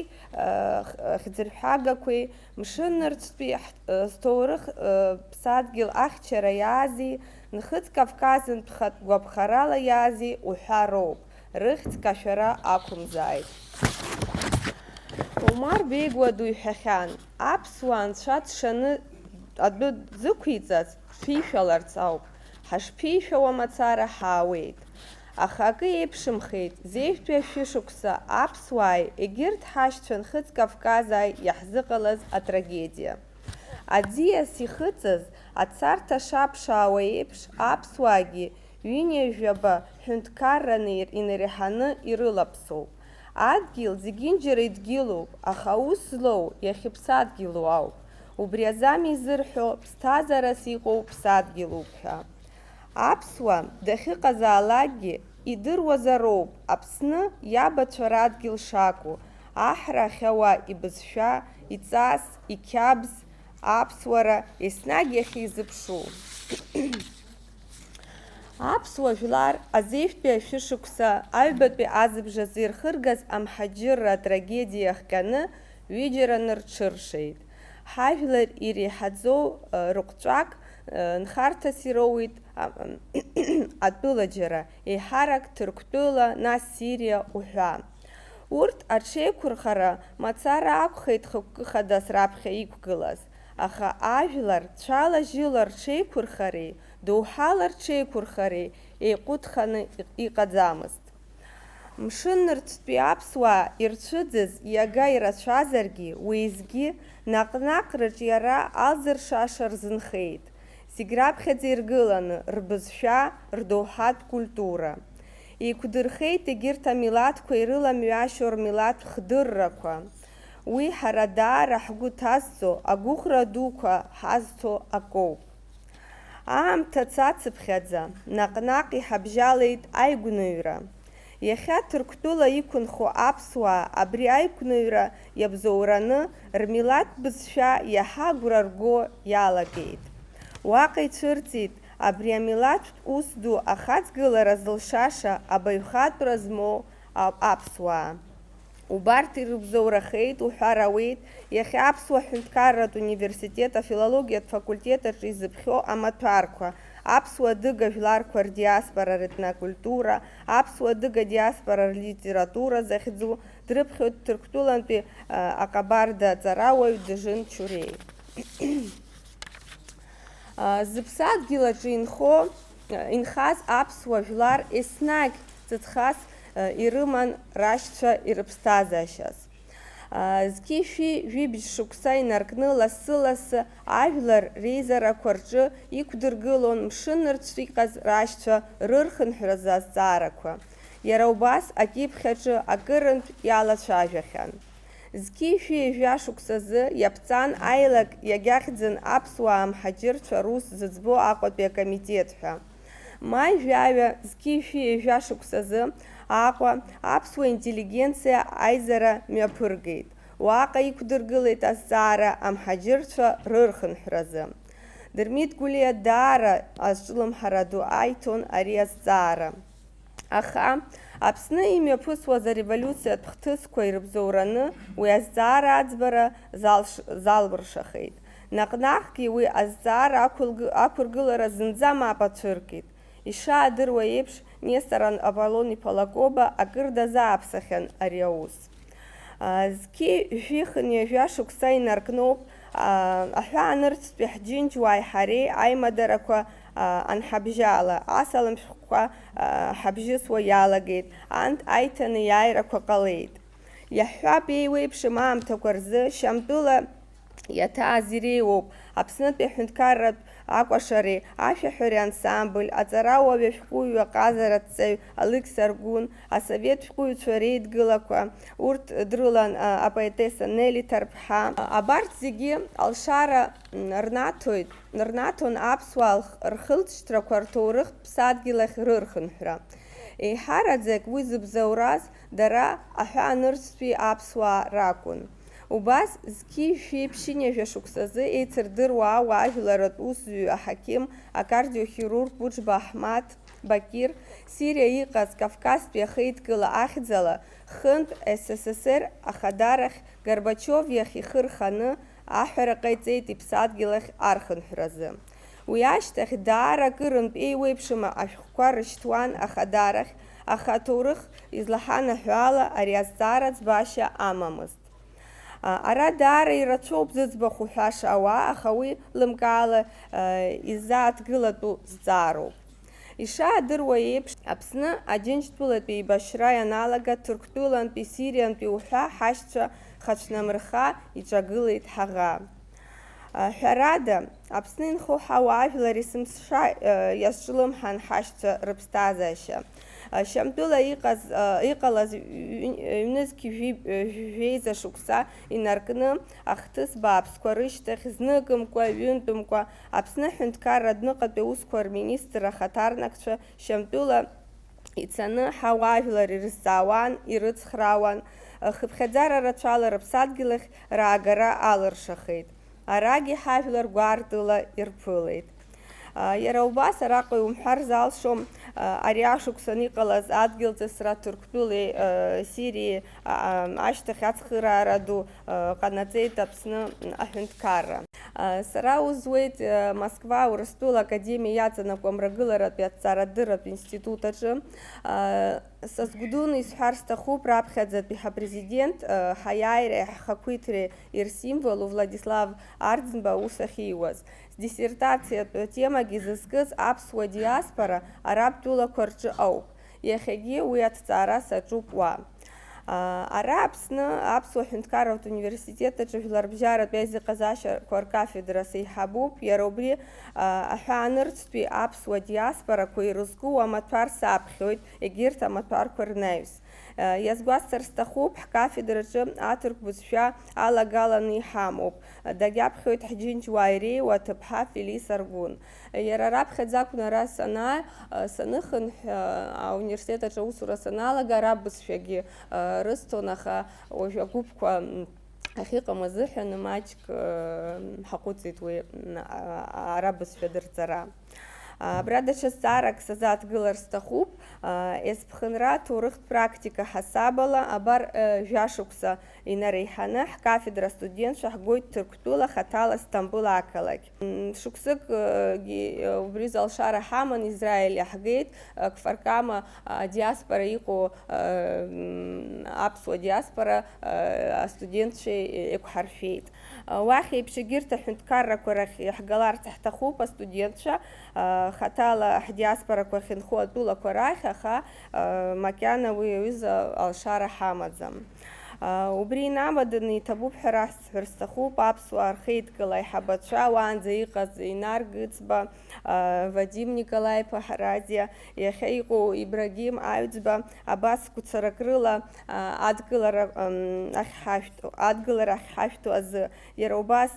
хьӡырҳәагақәеи, мшын нырцәтәи зҭоурых ԥсадгьыл ахьчара иаази, Нхыҵ Кавказынтә гәаԥхарала иаази уҳәа роуп, рыхьӡ кашәара ақәымзааит. Омар Беигәаду иҳәахьан, аԥсуаа анцәа дшаны адәы дзықәиҵаз шәишәаларц ауп, ҳашԥишәауа мацара ҳаауеит. Аха акы еиԥшымхеит, зеиӷьтәи ашәышықәса аԥсуааи егьырҭ ҳашьцәа Нхыҵ Кавказааи иаҳзыҟалаз атрагедиа. Аӡиас ихыҵыз ацарҭа шаԥшаауа еиԥш аԥсуаагьы ҩынҩажәаба ҳәынҭқарраны инареиҳаны ирылаԥсоуп. Адгьыл зегьынџьара идгьылуп, аха аус злоу иахьыԥсадгьылу ауп. Убри азами изырҳәо ԥсҭазаарас иҟоу ԥсадгьылуп ҳәа. Аԥсуа дахьыҟазаалакгьы идыруазароуп Аԥсны иабацәа радгьыл шакәу, аҳра ахьауа ибызшәа, иҵас, иқьабз, аԥсуара еснагь иахьизыԥшу. Аԥсуа жәлар азеиӷьтәи ашәышықәса аҩбатәи азыбжазы ирхыргаз амҳаџьырра атрагедиа иахҟьаны ҩыџьараны рҽыршеит. Ҳажәлар иреиҳаӡоу рыҟәҵәак нхарҭас ироуит атәылаџьара, еиҳарак Ҭырқәтәыла, нас Сириа уҳәа. Урҭ аҽеиқәырхара мацара акәхеит хықәкы хадас раԥхьа иқәгылаз, аха ажәлар цәала-жьыла рҽеиқәырхареи, доуҳала рҽеиқәырхареи еиҟәыҭханы иҟаӡамызт. Мшын нырцәтәи аԥсуаа ирцәыӡыз иага ирацәазаргьы, уеизгьы наҟ-наҟраҿ иара алзыршаша рзынхеит. Зегь раԥхьаӡа иргыланы рбызшәа, рдоуҳатә культура. Еиқәдырхеит егьырҭ амилаҭқәа ирыламҩашьо рмилаҭтә хдыррақәа. Уи ҳара даара ҳгәы ҭазҵо, агәыӷра дуқәа ҳазҭо акоуп. Аамҭа цацыԥхьаӡа, наҟ-наҟ иҳабжьалеит аигәныҩра. Иахьа Ҭырқәтәыла иқәынхо аԥсуаа абри аигәныҩра иабзоураны рмилаҭтә бызшәа иаҳа агәра рго иалагеит. Уаҟа ицәырҵит абри амилаҭтә ус ду ахаҵгылара зылшаша абаҩхатәра змоу аԥсуаа. Убарҭ ирыбзоурахеит, уҳәар ауеит, иахьа Аԥсуа Ҳәынҭқарратә университет афилологиатә факультет аҿы изыԥхьоу амаҭәарқәа, Аԥсуа адыга жәларқәа рдиаспора ретнокультура, Аԥсуа адыга диаспора рлитература захьӡу дрыԥхьоит Ҭырқәтәылантәи аҟабарда аҵарауаҩ Дыжын Чуреи. Зыԥсадгьыл аҿы инхаз аԥсуа жәлар еснагь ҵыҵхас ирыман рашьцәа ирыԥсҭазаашьаз. Зқьи жәибжь шықәса инаркны лассы-лассы ажәлар реизарақәа рҿы иқәдыргылон мшыннырцә иҟаз рашьцәа рырхынҳәразы азҵаарақәа. Иара убас акьыԥхь аҿы акырынтә иалацәажәахьан. Зқьи жәашықәсазы иаԥҵан аилак иагьахьӡын аԥсуаа амҳаџьырцәа рус зыӡбо Аҟәатәи акомитет ҳәа. Маи жәаҩа зқьи жәашықәсазы Аҟәа аԥсуа интеллигенциа аизара мҩаԥыргеит. Уаҟа иқәдыргылеит азҵаара амҳаџьырцәа рырхынҳәразы. Дырмит Гәлиа даара азҿлымҳара ду аиҭон ари азҵаара. Аха Аԥсны имҩаԥысуаз ареволиуциатә хҭысқәа ирыбзоураны уи азҵаара аӡбара залбыршахеит. Наҟ-наҟгьы уи азҵаара ақәыргылара зынӡа мап ацәыркит. Ишаадыруа еиԥш, Нестор Аполлон-иԥа Лакоба акыр дазааԥсахьан ари аус. Зқьи жәашықәса инаркноуп аҳәаанырцәтәи ҳџьынџьуааи ҳареи аимадарақәа анҳабжьала, асалам шәҟәқәа ҳабжьысуа иалагеит, анҭ аиҭаны иааирақәа ҟалеит. Иаҳҳәап еиуеиԥшым аамҭақәа рзы Шьамтәыла иаҭааз иреиуоуп Аԥснытәи аҳәынҭқарратә акәашареи, ашәаҳәареи ансамбль, аҵарауаҩ ашәҟәыҩҩы аҟазараҭҵаҩ Алықь Саргәын, асовет шәҟәыҩҩцәа реидгылақәа, урҭ дрылан апоетесса Нели Ҭарԥҳа. Абарҭ зегьы алшара рнаҭон аԥсуаа рхылҵшьҭрақәа рҭоурыхтә ԥсадгьыл ахь рырхынҳәра. Еиҳараӡак уи зыбзоураз дара аҳәаанырцәтәи аԥсуаа ракәын. Убас зқьи ԥшьынҩажәа еицырдыруа ауаажәларатә усзуҩ аҳақьым, акардиохирург Буџба Аҳмаҭ Бакир, Сириа иҟаз Кавказтәи ахеидкыла ахьӡала, хынтә СССР ахадарахь Горбачиов иахь ихы рханы аҳәара ҟаиҵеит иԥсадгьыл ахь архынҳәразы. Уи ашьҭахь даара акырынтә еиуеиԥшым ашәҟәқәа рышьҭуан ахадарахь, аха аҭоурых излаҳанаҳәо ала ари азҵаара ӡбашьа амамызт. Ара даара ирацәоуп зыӡбахә уҳәаша ауаа, аха уи лымкаала изааҭгылатәу зҵаароуп. Ишаадыруа еиԥш, Аԥсны Аџьынџьтәылатәи еибашьра ианалага Ҭырқәтәылантәи, Сириантәи уҳәа ҳашьцәа хацәнамырха иҿагылеит ҳаӷа. Ҳәарада, Аԥсны инхо ҳауаажәлар есымша иазҿлымҳан ҳашьцәа рыԥсҭазаашьа. Шьамтәыла иҟалаз ҩнызқьи жәеиза шықәса инаркны ахҭыс бааԥсқәа рышьҭахь зныкымкәа, ҩынтәымкәа Аԥсны Аҳәынҭқарра Адәныҟатәи аусқәа рминистр ахаҭарнакцәа Шьамтәыла ицаны ҳауаажәлар ирызҵаауан, ирыцхраауан, хыԥхьаӡара рацәала рыԥсадгьыл ахь раагара алыршахеит. Арагьы ҳажәлар гәаартыла ирԥылеит. Иара убас араҟа иумҳәар залшом ари ашықәсан иҟалаз адгьылҵысра Ҭырқәтәылеи Сириеи ашьҭахь ацхыраара ду ҟанаҵеит Аԥсны Аҳәынҭқарра. Сара узуеит Москва Урыстәыла Академиа иаҵанакуа Мрагыларатәи аҭҵаарадырратә институт аҿы. Сазгәдуны исҳәар сҭахуп раԥхьаӡатәи ҳапрезидент ҳаиааиреи ҳхақәиҭреи ирсимволу Владислав Арӡынба аус ахьиуаз. Диссертациатә темагьы зызкыз аԥсуа диаспора араптә тәылақәа рҿы ауп. Иахьагьы уи аҭҵаара саҿуп уа. Ара Аԥсны Аԥсуа Ҳәынҭқарратә университет аҿы жәларбжьаратәи аизыҟазаашьақәа ркафедра сеиҳабуп. Иара убри аҳәаанырцәтәи аԥсуа диаспорақәа ирызку амаҭәар саԥхьоит, егьырҭ амаҭәарқәа рнаҩс. Иазгәасҭар сҭахуп, ҳкафедраҿы аҭырқә бызшәа алагаланы иҳамоуп. Дагьаԥхьоит ҳџьынџьуаа иреиуа аҭыԥҳа Фелис Аргәын. Иара раԥхьаӡа акәны ара саныхынҳә ауниверситет аҿы аусура саналага, ара бызшәагьы рысҭон, аха уажә агәыԥқәа ахьыҟам азыҳәан маҷк ҳаҟәыҵит уи ара бызшәа дырҵара. Абра даҽа зҵаарак сазааҭгылар сҭахуп, есԥхынра ҭоурыхтә практика ҳасабала, абар жәашықәса инареиҳаны ҳкафедра студентцәа ҳгоит Ҭырқәтәыла, Хаҭала, Сҭамбыл ақалақь. Шықәсыкгьы убри залшара ҳаман, Израиль иаҳгеит, Кфаркама диаспора иҟоу аԥсуа диаспора астудентцәа еиқәҳаршәеит. Уахь еиԥш егьырҭ аҳәынҭқаррақәа рахь иаҳгаларц ҳҭахуп астудентцәа, Хаҭала ҳдиаспорақәа ахьынхо атәылақәа рахь, аха макьана уи аҩыза алшара ҳамаӡам. Убри инамаданы иҭабуп ҳәа раҳсҳәар сҭахуп аԥсуаа рхеидкыла аиҳабацәа, уаанӡа иҟаз Инар Гыцба, Вадим Николаи-ԥа Ҳаразиа, иахьа иҟоу Ибрагим Аҩӡба, абас қәцарак рыла адгылара ахь ҳашәҭу азы, иара убас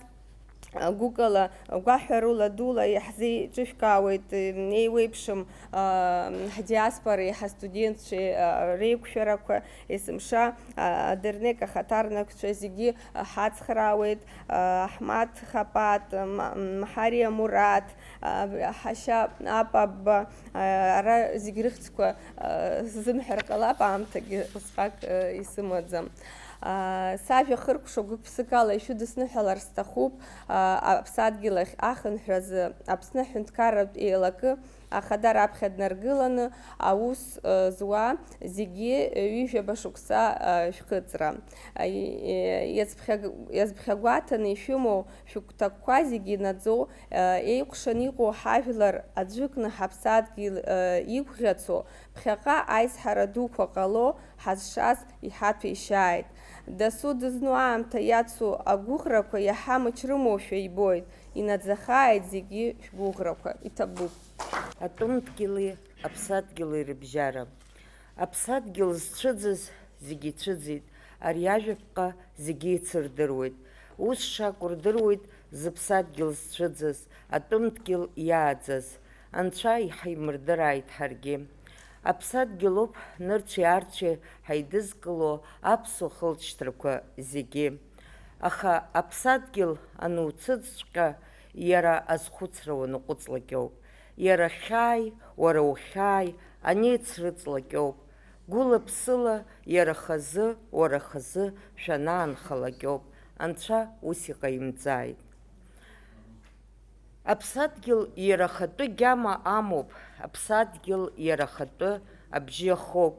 гәыкала, гәаҳәарула дула иаҳзеиҿышәкаауеит еиуеиԥшым ҳдиаспореи ҳастудентцәеи реиқәшәарақәа, есымша адырнеи ахаҭарнакцәа зегьы ҳацхраауеит, Аҳмаҭ Хапат, Маҳариа Мурат, Ҳашьа Апаба, ара зегь рыхьӡқәа сзымҳәар ҟалап, аамҭагьы усҟак исымаӡам. Сажәа хыркәшо гәык-ԥсык ала ишәыдысныҳәалар сҭахуп аԥсадгьыл ахь ахынҳәразы Аԥсны Аҳәынҭқарратә Еилакы ахада раԥхьа днаргыланы аус зуа зегьы ҩыжәаба шықәса шәхыҵра. Иазԥхьагәаҭаны ишәымоу шәыгәҭакқәа зегьы наӡо, еиҟәшаны иҟоу ҳажәлар аӡәыкны ҳаԥсадгьыл иқәӷьацо, ԥхьаҟа аизҳара дуқәа ҟало ҳазшаз иҳаҭәеишьааит. Дасу дызну аамҭа иацу агәыӷрақәа иаҳа мыч рымоушәа ибоит, инаӡахааит зегьы шәгәыӷрақәа, иҭабуп. Атәымдгьыли аԥсадгьыли рыбжьара. Аԥсадгьыл зцәыӡыз зегьы ицәыӡит, ари ажәаԥҟа зегьы ицырдыруеит. Ус шакәу рдыруеит зыԥсадгьыл зцәыӡыз, атәымдгьыл иааӡаз. Анцәа иҳаимырдырааит ҳаргьы. Аԥсадгьылуп нырцәи аарцәи ҳаидызкыло аԥсуа хылҵшьҭрақәа зегьы. Аха аԥсадгьыл ануцыӡҵәҟьа, иара азхәыцра уанаҟәыҵлакьоуп. Иара хьааи, уара ухьааи, анеицрыҵлакьоуп. Гәыла-ԥсыла иара хазы, уара хазы шәанаанхалакьоуп. Анцәа ус иҟаимҵааит. Аԥсадгьыл иара хатәы гьама амоуп, аԥсадгьыл иара хатәы абжьы ахоуп,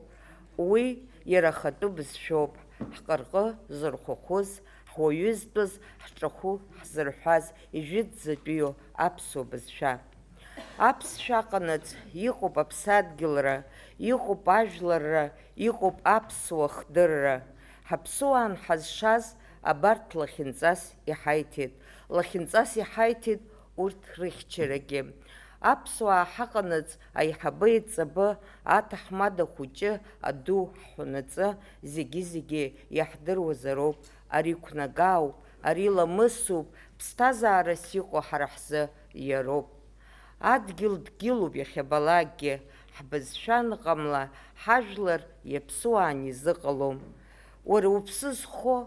уи иара хатәы бызшәоуп, ҳҟырҟы зырхәахәыз, ҳуаҩы зтәыз, ҳҿахәы ҳзырҳәаз ижәытәӡатәиу аԥсуа бызшәа. Аԥсшәаҟанаҵ иҟоуп аԥсадгьылра, иҟоуп ажәларра, иҟоуп аԥсуа хдырра. Ҳаԥсуаан ҳазшаз абарҭ лахьынҵас иҳаиҭеит, лахьынҵас иҳаиҭеит урҭ рыхьчарагьы. Аԥсуаа ҳаҟанаҵ аиҳабы еиҵабы, аҭаҳмада хәыҷы, аду ҳҳәонаҵы, зегьы-зегьы иаҳдыруазароуп, ари қәнагаауп, ари ламысуп, ԥсҭазаарас иҟоу ҳара ҳзы иароуп. Адгьыл дгьылуп иахьабалакгьы, ҳбызшәа ныҟамла, ҳажәлар иаԥсуаан изыҟалом. Уара уԥсы зхо,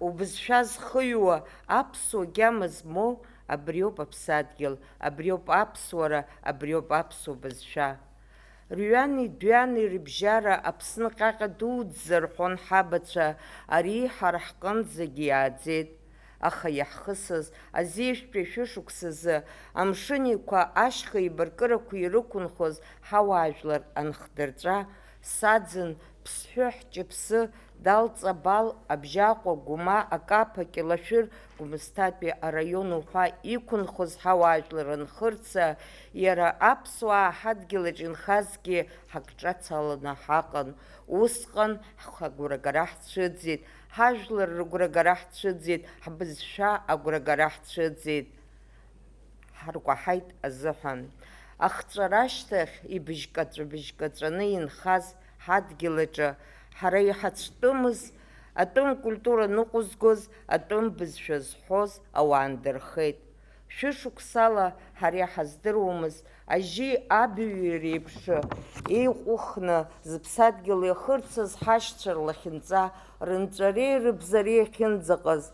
убызшәа зхыҩуа, аԥсуа гьама змоу, абриоуп аԥсадгьыл, абриоуп аԥсуара, абриоуп аԥсуа бызшәа. Рҩани дҩани рыбжьара Аԥсны ҟьаҟьа дуӡӡа рҳәон ҳабацәа, ари ҳара ҳҟынӡагьы иааӡеит. Аха иаҳхысыз азеижәтәи шәышықәсазы амшын-еиқәа ашьха еибаркырақәа ирықәынхоз ҳауаажәлар анхдырҵәа, саӡын ԥсҳәы ҳҷыԥсы Далҵабал, Абжьаҟәа, Гәыма, Акапа, Кьалашәыр, Гәымсҭатәи араион уҳәа иқәынхоз ҳауаажәлар анхырца, иара аԥсуаа ҳадгьылаҿ инхазгьы ҳакҿацаланы ҳаҟан. Усҟан ҳагәрагара ҳцәыӡит, ҳажәлар рыгәрагара ҳцәыӡит, ҳбызшәа агәрагара ҳцәыӡит. Ҳаркәаҳаит азыҳәан. Ахҵәарашьҭахь ибыжькаҵәаны инхаз ҳадгьылаҿы ҳара иҳацәтәымыз, атәым культура ныҟәызгоз, атәым бызшәа зҳәоз ауаа ndырхеит. Шәышықәсала ҳара иҳаздыруамыз, ажьи абыҩи реиԥш еиҟәыхны зыԥсадгьыл иахырцаз ҳашьцәа рлахьынҵа, рынҵәареи рыбзареи ахьынӡаҟаз.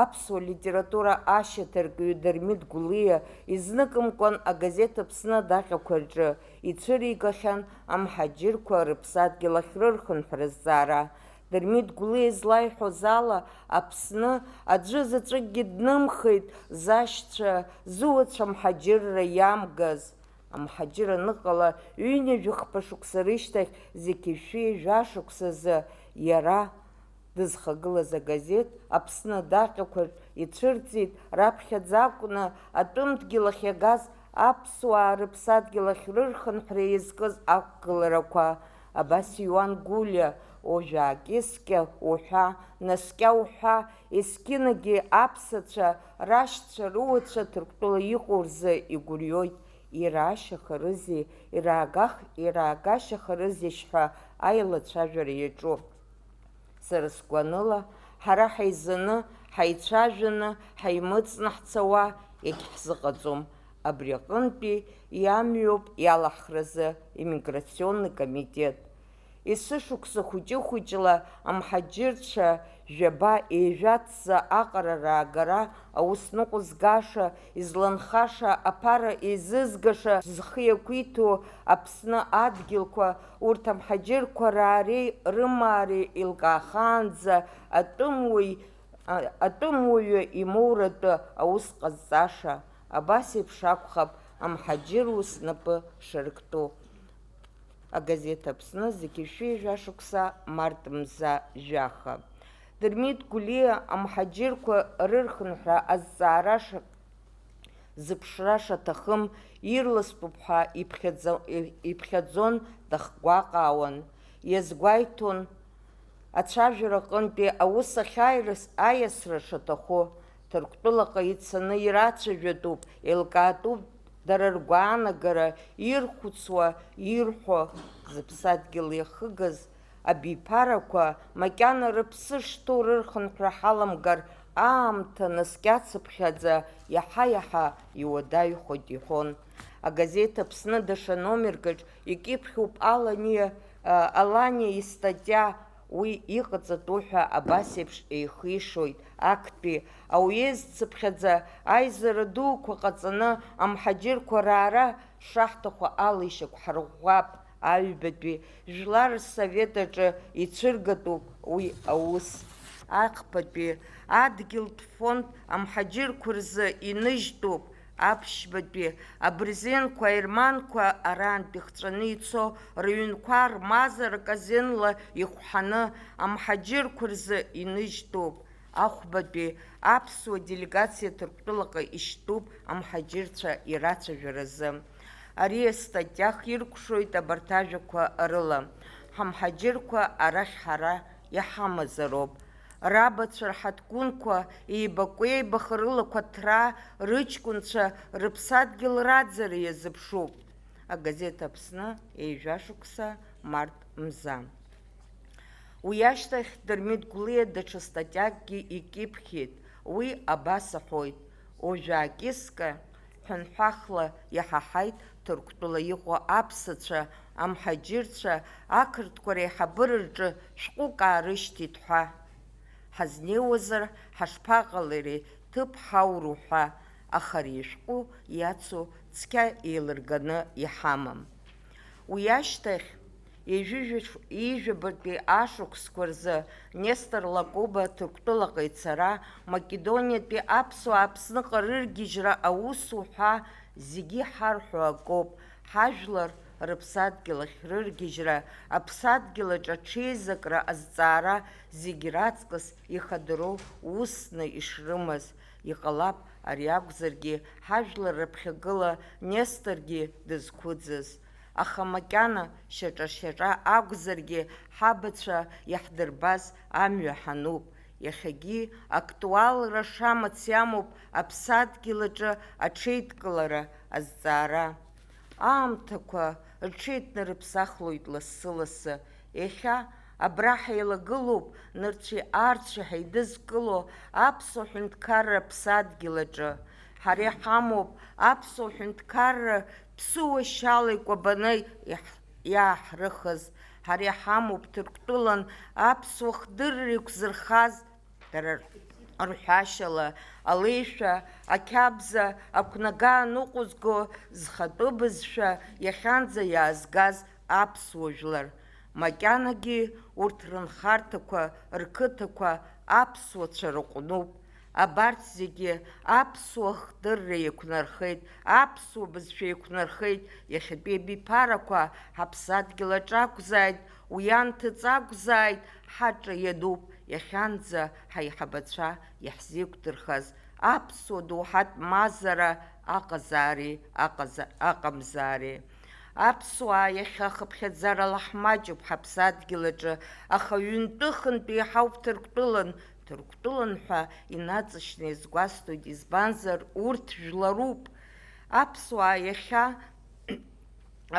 аԥсуа литература ашьаҭаркҩы Дырмит Гәлиа изныкымкәан агазеҭ Аԥсны адаҟьақәа рҿы ицәыригахьан амҳаџьырқәа рыԥсадгьыл ахь рырхынҳәра зҵаара. Дырмит Гәлиа излаиҳәоз ала, Аԥсны аӡәы заҵәыкгьы днымхеит зашьцәа, зуацәа амҳаџьырра иамгаз. Амҳаџьыр аныҟала ҩынҩажәа шықәса рышьҭахь зеқьышәи жәашықәсазы иара дызхагылаз агазеҭ Аԥсны адаҟьақәа ицәырҵит раԥхьаӡа акәны атәымдгьыл ахь иагаз аԥсуаа рыԥсадгьыл ахь рырхынҳәра иазкыз ақәгыларақәа. Абас Иоан Гәлиа ожәаакьыскьа уҳәа, наскьа уҳәа, есқьынагьы аԥсацәа рашьцәа руацәа Ҭырқәтәыла иҟоу рзы игәырҩоит. Ираашьахарызеи, ираагашьахарызеишь ҳәа аилацәажәара иаҿуп. Сара сгәаныла, ҳара ҳаизаны, ҳаицәажәаны, ҳаимыҵны ҳцауа егьҳзыҟаҵом. Абри аҟынтәи иамҩоуп иалаҳхразы иммиграционный комитет. Есышықәса хәыҷы-хәыҷла амҳаџьырцәа жәаба еижәаҵза аҟарара аагара, аусныҟәа згаша, изланхаша, аԥара еизызгаша, зхы иақәиҭу Аԥсны адгьылқәа, урҭ амҳаџьырқәа раареи рымаареи еилкаахаанӡа атәымуаҩы имоуратәы аус ҟазҵаша. Абас еиԥш акәхап амҳаџьыр ус напы шарктәу. Агазеҭ Аԥсны зеқьышәи жәашықәса март мза жәаха. Дырмит Гәлиа амҳаџьырқәа рырхынҳәра азҵаара зыԥшра шаҭахым ирластәуп ҳәа иԥхьаӡон, дахгәаҟаауан. Иазгәаиҭон ацәажәара аҟынтәи аус аиасра шаҭаху. Ҭырқәтәылаҟа ицаны ирацәажәатәуп, еилкаатәуп дара ргәаанагара, ирхәыцуа, ирҳәо, зыԥсадгьыл иахыгаз абиԥарақәа макьана рыԥсы шҭоу рырхынҳәра ҳаламгар, аамҭа наскьацыԥхьаӡа иаҳа-иаҳа иуадаҩхоит иҳәон. Агазеҭ Аԥсны даҽа номеркаҿ икьыԥхьуп Аланиа истатиа, уи иҟаҵатәу ҳәа абас еиԥш еихишоит. Актәи ауездцыԥхьаӡа аизара дуқәа ҟаҵаны амҳаџьырқәа раара шаҳҭаху ала ишьақәҳарӷәӷәап. Аҩбатәи Жәлар Рсовет аҿы ицәыргатәуп уи аус. Аҟбатәи Адгьылтә фонд амҳаџьырқәа рзы иныжьтәуп. Аԥшьбатәи абырзенқәа, аерманқәа араантәи хҵәаны ицо рыҩнқәа рмазара казенла ихәҳаны амҳаџьырқәа рзы иныжьтәуп. Ахәбатәи аԥсуа делегациа Ҭырқәтәылаҟа ишьтәуп амҳаџьырцәа ирацәажәаразы. Ари астатиа хиркәшоит абарҭ ажәақәа рыла. Ҳамҳаџьырқәа арахь ҳара иҳамазароуп. Рабацәа рҳаҭгәынқәа еибакәеибаха рылақәа ҭраа рыҷкәынцәа рыԥсадгьыл раӡара иазыԥшуп. Агазеҭ Аԥсны еижәашықәса март мза. Уи ашьҭахь Дырмит Гәлиа даҽа статиакгьы икьыԥхьит. Уи абас аҳәоит. Ожәаакьыска ҳәанҳәахла иаҳаҳаит Ҭырқәтәыла иҟоу аԥсацәа, амҳаџьырцәа ақырҭқәа реиҳабыра рҿы шәҟәык аарышьҭит ҳәа. Ҳазнеиуазар ҳашԥаҟалари, ҭыԥ ҳауру ҳәа, аха ари ашәҟәы иацу цқьа еилырганы иҳамам. Уи ашьҭахь ижәабатәи ашықәсқәа рзы Нестор Лакоба Ҭырқәтәылаҟа ицара, Македониатәи аԥсуаа Аԥсныҟа рыргьежьра аусу ҳәа зегьы ҳарҳәо акоуп. Ҳажәлар рыԥсадгьыл ахь рыргьежьра, аԥсадгьылаҿ аҽеизакра азҵаара зегьы раҵкыс ихадароу усны ишрымаз. Иҟалап ари акәзаргьы ҳажәлар раԥхьагыла Несторгьы дызқәыӡыз. Аха макьана шьаҿа-шьаҿа акәзаргьы ҳабацәа иаҳдырбаз амҩа ҳануп. Иахьагьы актуалра шамац иамоуп аԥсадгьылаҿы аҽеидкылара азҵаара. Аамҭақәа рҽеиҭнарыԥсахлоит лассы-лассы. Иахьа абра ҳеилагылоуп нырцәи аарцәи ҳаидызкыло аԥсуа ҳәынҭқарра аԥсадгьылаҿы. Ҳара иҳамоуп аԥсуа ҳәынҭқарра ԥсуа-шьала икәабаны иааҳрыхыз. Ҳара иҳамоуп Ҭырқәтәылан аԥсуа хдырра иқәзырхаз, дара рҳәашьала, алеишәа, ақьабза, ақәнага аныҟәызго зхатәы бызшәа иахьанӡа иаазгаз аԥсуа жәлар. Макьанагьы урҭ рынхарҭақәа, рқыҭақәа аԥсуацәа рыҟәнуп. Абарҭ зегьы аԥсуа хдырра иақәнархеит, аԥсуа бызшәа иақәнархеит. Иахьатәи абиԥарақәа ҳаԥсадгьыл аҿы акәзааит, уи анҭыҵ акәзааит, ҳаҿа иануп иахьанӡа ҳаиҳабацәа иаҳзеиқәдырхаз аԥсуа доуҳатә мазара аҟамзаари. Аԥсуаа иахьа хыԥхьаӡара лаҳмаҷуп ҳаԥсадгьыл аҿы, аха ҩынтәы-хынтәи ҳауп Ҭырқәтәылан. Ҭырқәтәылан ҳәа инаҵшьны изгәасҭоит, избанзар урҭ жәларуп. Аԥсуаа иахьа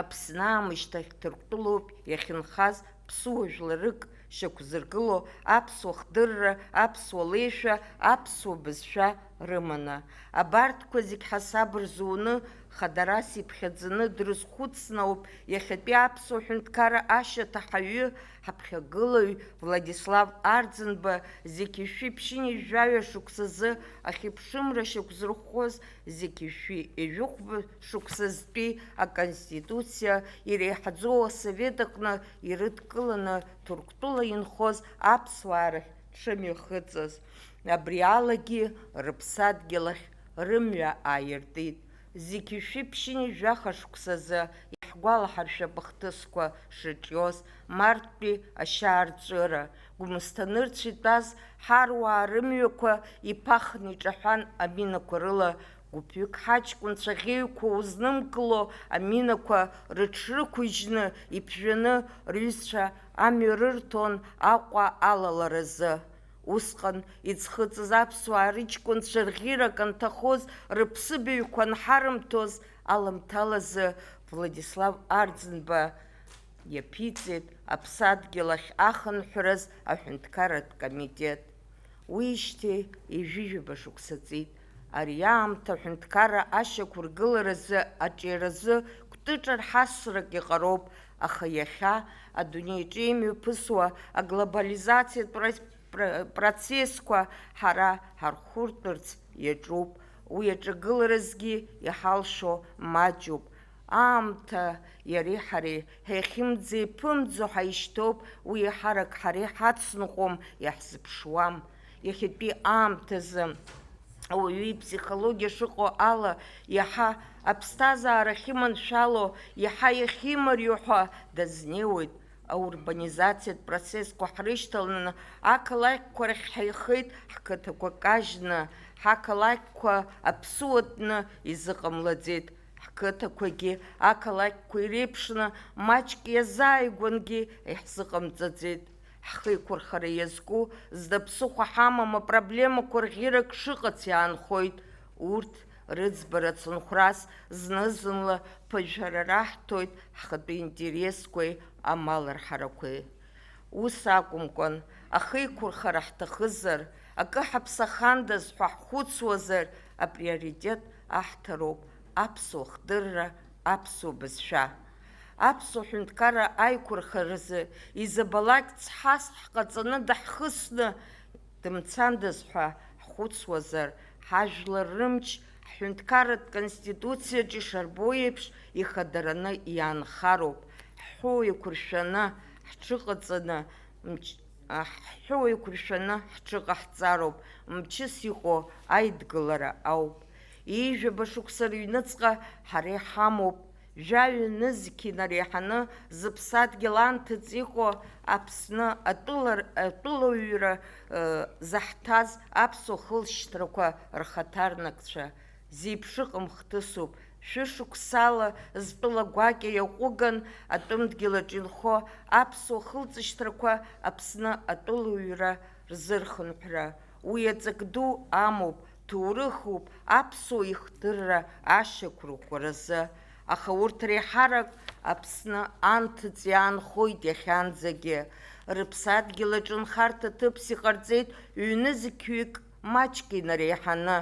Аԥсны аамышьҭахь Ҭырқәтәылоуп иахьынхаз ԥсуа жәларык шьақәзыргыло аԥсуа хдырра, аԥсуа леишәа, аԥсуа бызшәа рыманы. Абарҭқәа зегь ҳасаб рзуны, хадарас иԥхьаӡаны дрызхәыцны ауп иахьатәи аԥсуа ҳәынҭқарра ашьаҭаҳаҩы ҳаԥхьагылаҩ Владислав Арӡынба зегь ишәи ԥшьыни жәаҩа шықәсазы ахьыԥшымра шьақәзырӷәӷәоз зегь ишәи ижәыхәба шықәсазтәи аконституциа иреиҳаӡоу асовет аҟны ирыдкыланы Ҭырқәтәыла инхоз аԥсуаа рахь дшымҩахыҵыз. Абри алагьы рыԥсадгьыл ахь рымҩа ааиртит. Зегь ишәи ԥшьыни жәаха шықәсазы иаҳгәалаҳаршәап ахҭысқәа шыҿиоз марттәи ашьаарҵәыра. Гәмысҭанырцә итәаз ҳаруаа рымҩақәа иԥахны иҿаҳәан аминақәа рыла. Гәыԥҩык ҳаҷкәынцәа ӷьеҩқәа узнымкыло аминақәа рыҽрықәыжьны, иԥжәаны рҩызцәа амҩа рырҭон Аҟәа алаларазы. Усҟан иӡхыҵыз аԥсуаа рыҷкәынцәа рӷьырак анҭахоз, рыԥсыбаҩқәа анҳарымҭоз аламҭалазы Владислав Арӡынба иаԥиҵеит аԥсадгьыл ахь ахынҳәраз аҳәынҭқарратә комитет. Уиижьҭеи ижәижәаба шықәса ҵит. Ари аамҭа аҳәынҭқарра ашьақәыргыларазы, аҿиаразы кәтыҿарҳасрак иҟароуп, аха иахьа адунеиаҿы имҩаԥысуа аглобализациатә процессқәа ҳара ҳархәыртәырц иаҿуп. Уи аҿагыларазгьы иҳалшо маҷуп. Аамҭа иареи ҳареи ҳиахьымӡа-иԥымӡо ҳаишьҭоуп, уи иаҳарак ҳара иҳацныҟәом, иаҳзыԥшуам. Иахьатәи аамҭазы ауаҩы ипсихологиа шыҟоу ала, иаҳа аԥсҭазаара ахьыманшәало, иаҳа иахьимариоу ҳәа дазнеиуеит. Аурбанизациатә процессқәа ҳрышьҭаланы, ақалақьқәа рахь ҳаихеит ҳқыҭақәа кажьны, ҳақалақьқәа аԥсуатәны изыҟамлаӡеит. Ҳқыҭақәагьы ақалақьқәа иреиԥшны маҷк иазааигәангьы иаҳзыҟамҵаӡеит. Ҳхеиқәырхара иазку, зда ԥсыхәа ҳамам апроблемақәа рӷьырак шыҟац иаанхоит. Урҭ рыӡбара цынхәрас зны-зынла ԥыжәара раҳҭоит ҳхатәы интересқәеи амалрҳарақәеи. Ус акәымкәан, ахеиқәырхара ҳҭахызар, акы ҳаԥсахандаз ҳәа ҳхәыцуазар, априоритет аҳҭароуп аԥсуа хдырра, аԥсуа бызшәа. Аԥсуа ҳәынҭқарра аиқәырхаразы изабалак цҳас ҳҟаҵаны даҳхысны дымцандаз ҳәа ҳхәыцуазар, ҳажәлар рымч ҳҳәынҭқарратә конституциаҿ ишарбо еиԥш ихадараны иаанхароуп. Ҳҳәо еиқәыршәаны ҳҽыҟаҳҵароуп, мчыс иҟоу аидгылара ауп. Ижәаба шықәса рыҩныҵҟа ҳара иҳамоуп. Жәаҩа нызқьи нареиҳаны зыԥсадгьыл анҭыҵ иҟоу Аԥсны атәылаҩра заҳҭаз аԥсуа хылшьҭрақәа рхаҭарнакцәа. Зеиԥшыҟам хҭысуп. Шәышықәсала зтәыла гәакьа иаҟәыган атәымдгьылаҿ инхо аԥсуа хылҵышьҭрақәа Аԥсны атәылаҩра рзырхынҳәра. Уи аҵак ду амоуп, ҭоурыхуп аԥсуа ихдырра ашьақәырӷәӷәаразы. Аха урҭ реиҳарак Аԥсны анҭыҵ иаанхоит иахьанӡагьы. Рыԥсадгьыл аҿы нхарҭа ҭыԥс иҟарҵеит ҩны-зқьҩык маҷк инареиҳаны.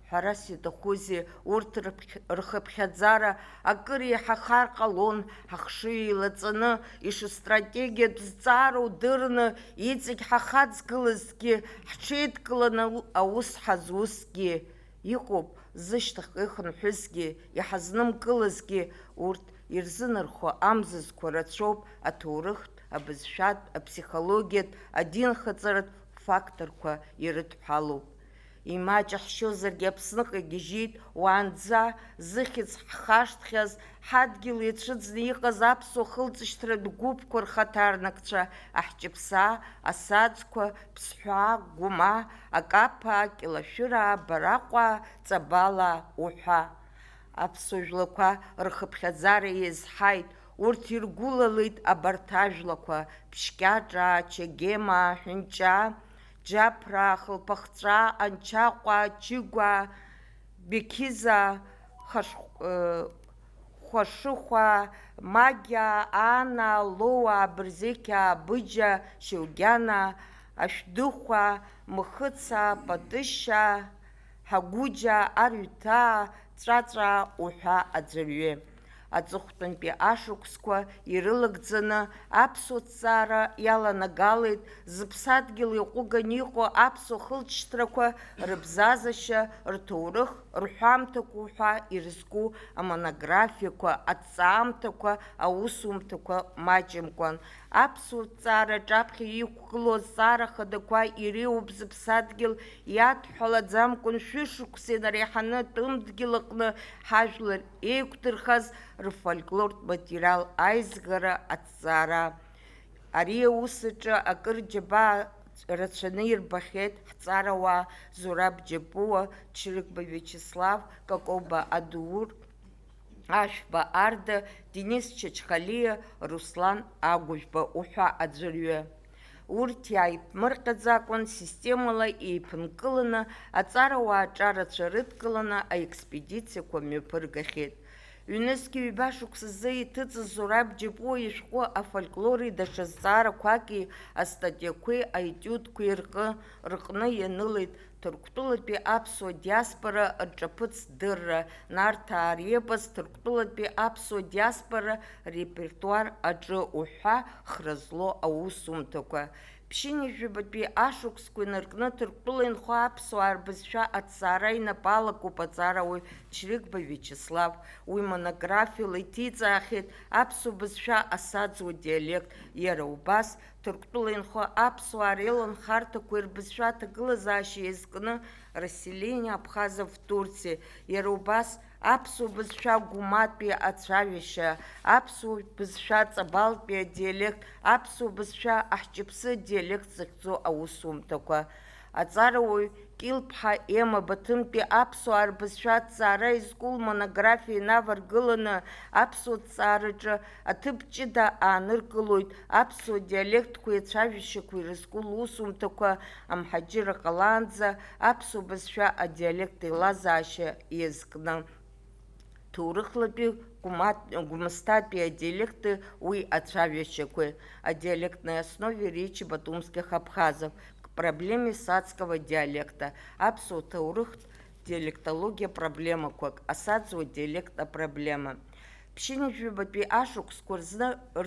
ҳәарас иаҭахузеи, урҭ рхыԥхьаӡара акыр иаҳахар ҟалон, ҳахшыҩ еилаҵаны, ишыстратегиатә зҵаара удырны, иҵегь ҳахаҵгылазгьы, ҳҽеидкыланы аус ҳазусгьы, иҟоуп зышьҭахьҟа ихынҳәызгьы, иҳазнымкылазгьы, урҭ ирзынархо амзазқәа рацәоуп аҭоурыхтә, абызшәатә, аԥсихологиатә, адинхаҵаратә факторқәа ирыдҳәалоуп. Имаҷаҳшьозаргьы Аԥсныҟа игьежьит, уаанӡа зыхьӡ ҳхашҭхьаз, ҳадгьыл иацәыӡны иҟаз аԥсуа хылҵышьҭратә гәыԥқәа рхаҭарнакцәа, аҳҷыԥсаа, асаӡқәа, ԥсҳәаа, гәымаа, акаԥаа, кьылашәыраа, бараҟәаа, ҵабалаа уҳәа. Аԥсуа жәлақәа рхыԥхьаӡара иазҳаит, урҭ иргәылалеит абарҭ ажәлақәа, ԥшькьаҿаа, чегемаа, ҳәынҷаа, џьаԥраа, хылԥахҵәаа, анчаҟәаа, џьыгәаа, беқьизаа, хәашыхәаа, магьаа, аанаа, лоуаа, бырзеқьаа, быџьаа, шьоугьанаа, ашәдыхәаа, махыцаа, патышьаа, ҳагәыџьаа, арҩҭаа, ҵәаҵәаа уҳәа аӡәырҩы. Аҵыхәтәантәи ашықәсқәа ирылагӡаны аԥсуа ҭҵаара иаланагалеит, зыԥсадгьыл иҟәыганы иҟоу аԥсуа хылҵшьҭрақәа рыбзазашьа, рҭоурых, рҳәамҭақәа уҳәа ирызку амонографиақәа, аҭҵаамҭақәа, аусумҭақәа маҷымкәан. Аԥсуа ҭҵаара ҿаԥхьа иқәгылоу азҵаара хадақәа иреиуоуп зыԥсадгьыл иадҳәалаӡамкәан шәышықәса инареиҳаны тәымдгьыл аҟны ҳажәлар еиқәдырхаз рфольклортә материал аизгара, аҭҵаара. Ари аус аҿы акыр џьабаа рацәаны ирбахьеит ҳҵаарауаа Зураб Џьапуа, Чрыгба Виачеслав, Кокоба Адуур, Ашәба Арда, Денис Чачхалиа, Руслан Агәыжәба уҳәа аӡәырҩы. Урҭ иааиԥмырҟьаӡакәан, системала еиԥынкыланы, аҵаарауаа аҿарацәа рыдкыланы аекспедициақәа мҩаԥыргахьеит. Ҩнызқьи ҩба шықәсазы иҭыҵыз Зураб Џьапуа ишәҟәы афольклори даҽа зҵаарақәаки, астатиақәеи, аетиудқәеи рҟны ианылеит Ҭырқәтәылатәи аԥсуа диаспора рҿаԥыцдырра, Нарҭаа репос, Ҭырқәтәылатәи аԥсуа диаспора репертуар аҿы уҳәа хра злоу аусумҭақәа. Ԥшьынҩажәабатәи ашықәсқәа инаркны Ҭырқәтәыла инхо аԥсуаа рбызшәа аҭҵаара инапалакуп аҵаарауаҩ Чрыгба Виачеслав. Уи монографиала иҭиҵаахьеит аԥсуа бызшәа асаӡуа диалект. Иара убас Ҭырқәтәыла инхо аԥсуаа реиланхарҭақәа рбызшәа аҭагылазаашьа иазкны Расселение абхазов в Турции. Иара убас аԥсуа бызшәа гәыматәи ацәажәашьа, аԥсуа бызшәа ҵабалтәи адиалект, аԥсуа бызшәа аҳҷыԥсы диалект захьӡу аусумҭақәа. Аҵаарауаҩ Килԥҳа Ема Баҭымтәи аԥсуаа рбызшәа аҭҵаара изку лмонографиа инаваргыланы аԥсуа ҭҵаараҿы аҭыԥ ҷыда ааныркылоит аԥсуа диалектқәеи ацәажәашьақәеи ирызку лусумҭақәа амҳаџьырра ҟалаанӡа аԥсуа бызшәа адиалект еилазаашьа иазкны. Ҭоурыхлатәи гәмысҭатәи адиалекты уи ацәажәашьақәеи. Адиалектной основе речи батумских абхазов. Проблеме сацкого диалекта. Аԥсуа ҭоурыхтә диалектология проблема қәак, асаӡуа диалекта проблема. Ԥшьынҩажәабатәи ашықәсқәа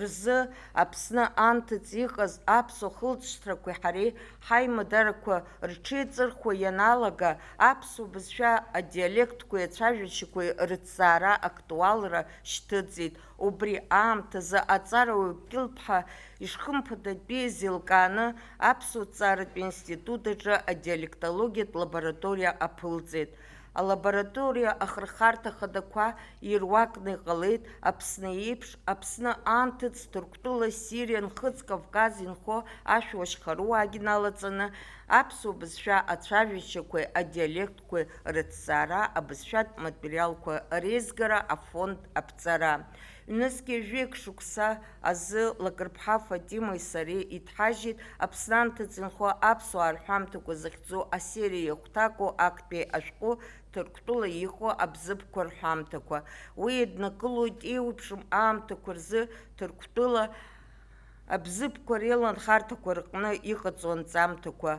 рзы Аԥсны анҭыҵ иҟаз аԥсуа хылҵшьҭрақәеи ҳареи ҳаимадарақәа рҽеиҵырхуа ианалага аԥсуа бызшәа адиалектқәеи ацәажәашьақәеи рыҭҵаара актуалра шьҭыҵит. Убри аамҭазы аҵаарауаҩ Килԥҳа ишхымԥадатәиз еилкааны аԥсуа ҭҵааратә институт аҿы адиалектологиатә лабораториа аԥылҵеит. Алабораториа ахырхарҭа хадақәа ируакны иҟалеит. Аԥсны еиԥш, Аԥсны анҭыҵ, Ҭырқәтәыла, Сириа, Нхыҵ Кавказ инхо ашәуашьхаруаагьы налаҵаны аԥсуа бызшәа ацәажәашьақәеи адиалектқәеи рыҭҵаара, абызшәатә материалқәа реизгара, афонд аԥҵара. Ҩнызқьи жәеик шықәса азы Лакрыԥҳа Фатимеи сареи иҭҳажьит Аԥсны анҭыҵ инхо аԥсуаа рҳәамҭақәа захьӡу асериа иахәҭаку актәи ашәҟәы Ҭырқәтәыла иҟоу абзыԥқәа рҳәамҭақәа. Уи иднакылоит еиуеиԥшым аамҭақәа рзы Ҭырқәтәыла абзыԥқәа реиланхарҭақәа рҟны иҟаҵоу анҵамҭақәа.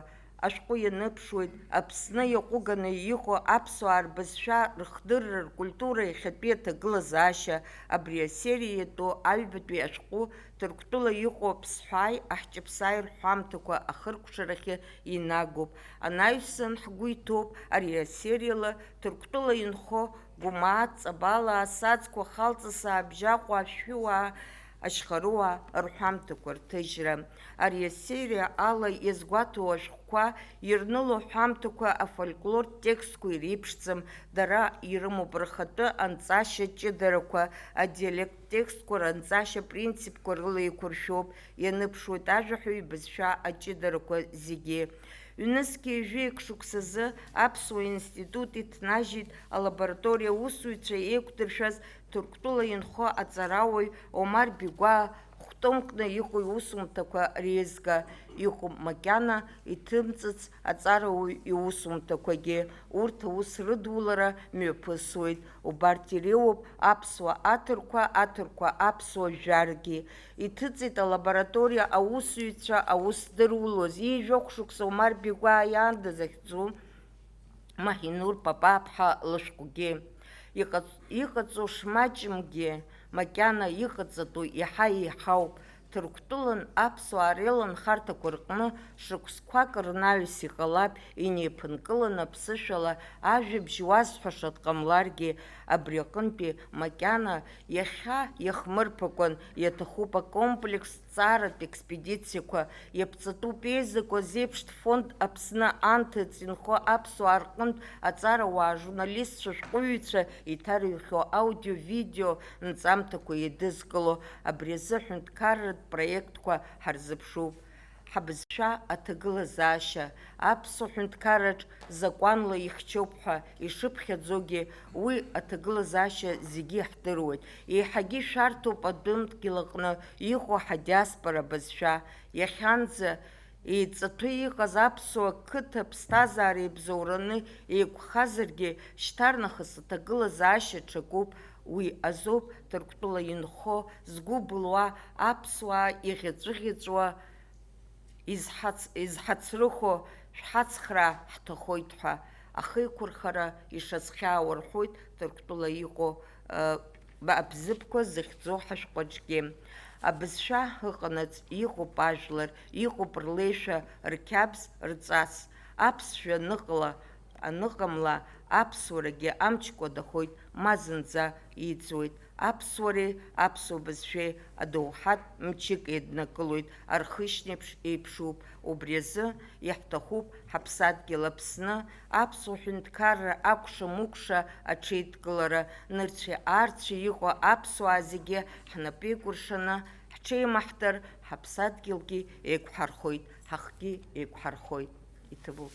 ашәҟәы ианыԥшуеит, Аԥсны иаҟәыганы иҟоу аԥсуаа рбызшәа, рыхдырра, ркультура, иахьатәи аҭагылазаашьа, абри асериа иатәу аҩбатәи ашәҟәы Ҭырқәтәыла иҟоу аԥсҳәааи, аҳҷаԥсааи рҳәамҭақәа ахыркәшарахьы инагоуп. Анаҩсан ҳгәы иҭоуп ари асериала Ҭырқәтәыла инхо Гәымаа, Ҵабалаа, Саӡқәа, Халҵысаа, Бжьаҟәаа, Шәиуаа, Ашьхаруаа рҳәамҭақәа рҭыжьра. Ари асериа ала иазгәаҭоу ашәҟәқәа ирныло ҳәамҭақәа афольклортә текстқәа иреиԥшӡам, дара ирымоуп рхатәы анҵашьа ҷыдарақәа, адиалект текстқәа ранҵашьа принципқәа рыла еиқәыршәоуп, ианыԥшуеит ажәаҳәаҩ ибызшәа аҷыдарақәа зегьы. Ҩнызқьи жәеик шықәсазы Аԥсуа институт иҭнажьит алабораториа аусзуҩцәа еиқәдыршәаз Ҭырқәтәыла инхо аҵарауаҩ Омар Бигәаа хәтымкны иҟоу иусумҭақәа реизга, иҟоуп макьана иҭымҵыц аҵарауаҩ иусумҭақәагьы. Урҭ аус рыдулара мҩаԥысуеит. Убарҭ иреиуоуп аԥсуа аҭырқәа, аҭырқәа аԥсуа жәаргьы. Иҭыҵит алабораториа аусзуҩцәа аус дырулоз. Иижәохә шықәса Омар Бигәаа иаанда захьӡу Маҳинур Папаԥҳа лышәҟәгьы. Иҟаҵоу шмаҷымгьы макьана иҟаҵатәу иаҳа еиҳауп. Ҭырқәтәылан аԥсуаа реиланхарҭақәа рҟны шықәсқәак рнаҩс иҟалап, инеиԥынкыланы аԥсышәала ажәабжь уазҳәаша дҟамларгьы, абри аҟынтәи макьана иахьа иахмырԥакәан иаҭахуп акомплекс ҵааратә експедициақәа, иаԥҵатәуп еизакәа зеиԥштә фонд Аԥсны анҭыҵ инхо аԥсуаа рҟынтә аҵарауаа, журналистцәа, шәҟәыҩҩцәа иҭарыҩхьоу аудио-видео нҵамҭақәа еидызкыло. Абри азы ҳәынҭқарратә проектқәа ҳарзыԥшуп. Ҳабызшәа аҭагылазаашьа аԥсуа ҳәынҭқарраҿ закәанла ихьчоуп ҳәа ишыԥхьаӡогьы, уи аҭагылазаашьа зегьы иаҳдыруеит. Еиҳагьы шәарҭоуп адәымҭгьыл аҟны иҟоу ҳадиаспора бызшәа. Иахьанӡа еиҵаҭәы иҟаз аԥсуа қыҭа ԥсҭазаара еибзоураны еиқәхазаргьы, шьҭарнахыс аҭагылазаашьа ҽакуп. Уи азоуп Ҭырқәтәыла инхо, згәы былуа, аԥсуаа иӷьаҵәыӷьаҵәуа, изҳацрыхо, шәҳацхраа ҳҭахоит ҳәа. Ахеиқәырхара ишазхьаауа рҳәоит Ҭырқәтәыла иҟоу абзыԥқәа захьӡу ҳашәҟәаҿгьы. Абызшәа ыҟанаҵ иҟоуп ажәлар, иҟоуп рлеишәа, рқьабз, рҵас. Аԥсшәа аныҟамла, аԥсуарагьы амчқәа дахоит, ма зынӡа иӡуеит. Аԥсуареи аԥсуа бызшәеи адоуҳатә мчык еиднакылоит, архышьнеиԥш еиԥшуп. Убри азы иаҳҭахуп ҳаԥсадгьыл Аԥсны аԥсуа ҳәынҭқарра акәша-мукәша аҽеидкылара, нырцәи аарцәи иҟоу аԥсуаа зегьы ҳнапеикәыршаны ҳҽеимаҳтыр, ҳаԥсадгьылгьы еиқәҳархоит, ҳахгьы еиқәҳархоит. Иҭабуп.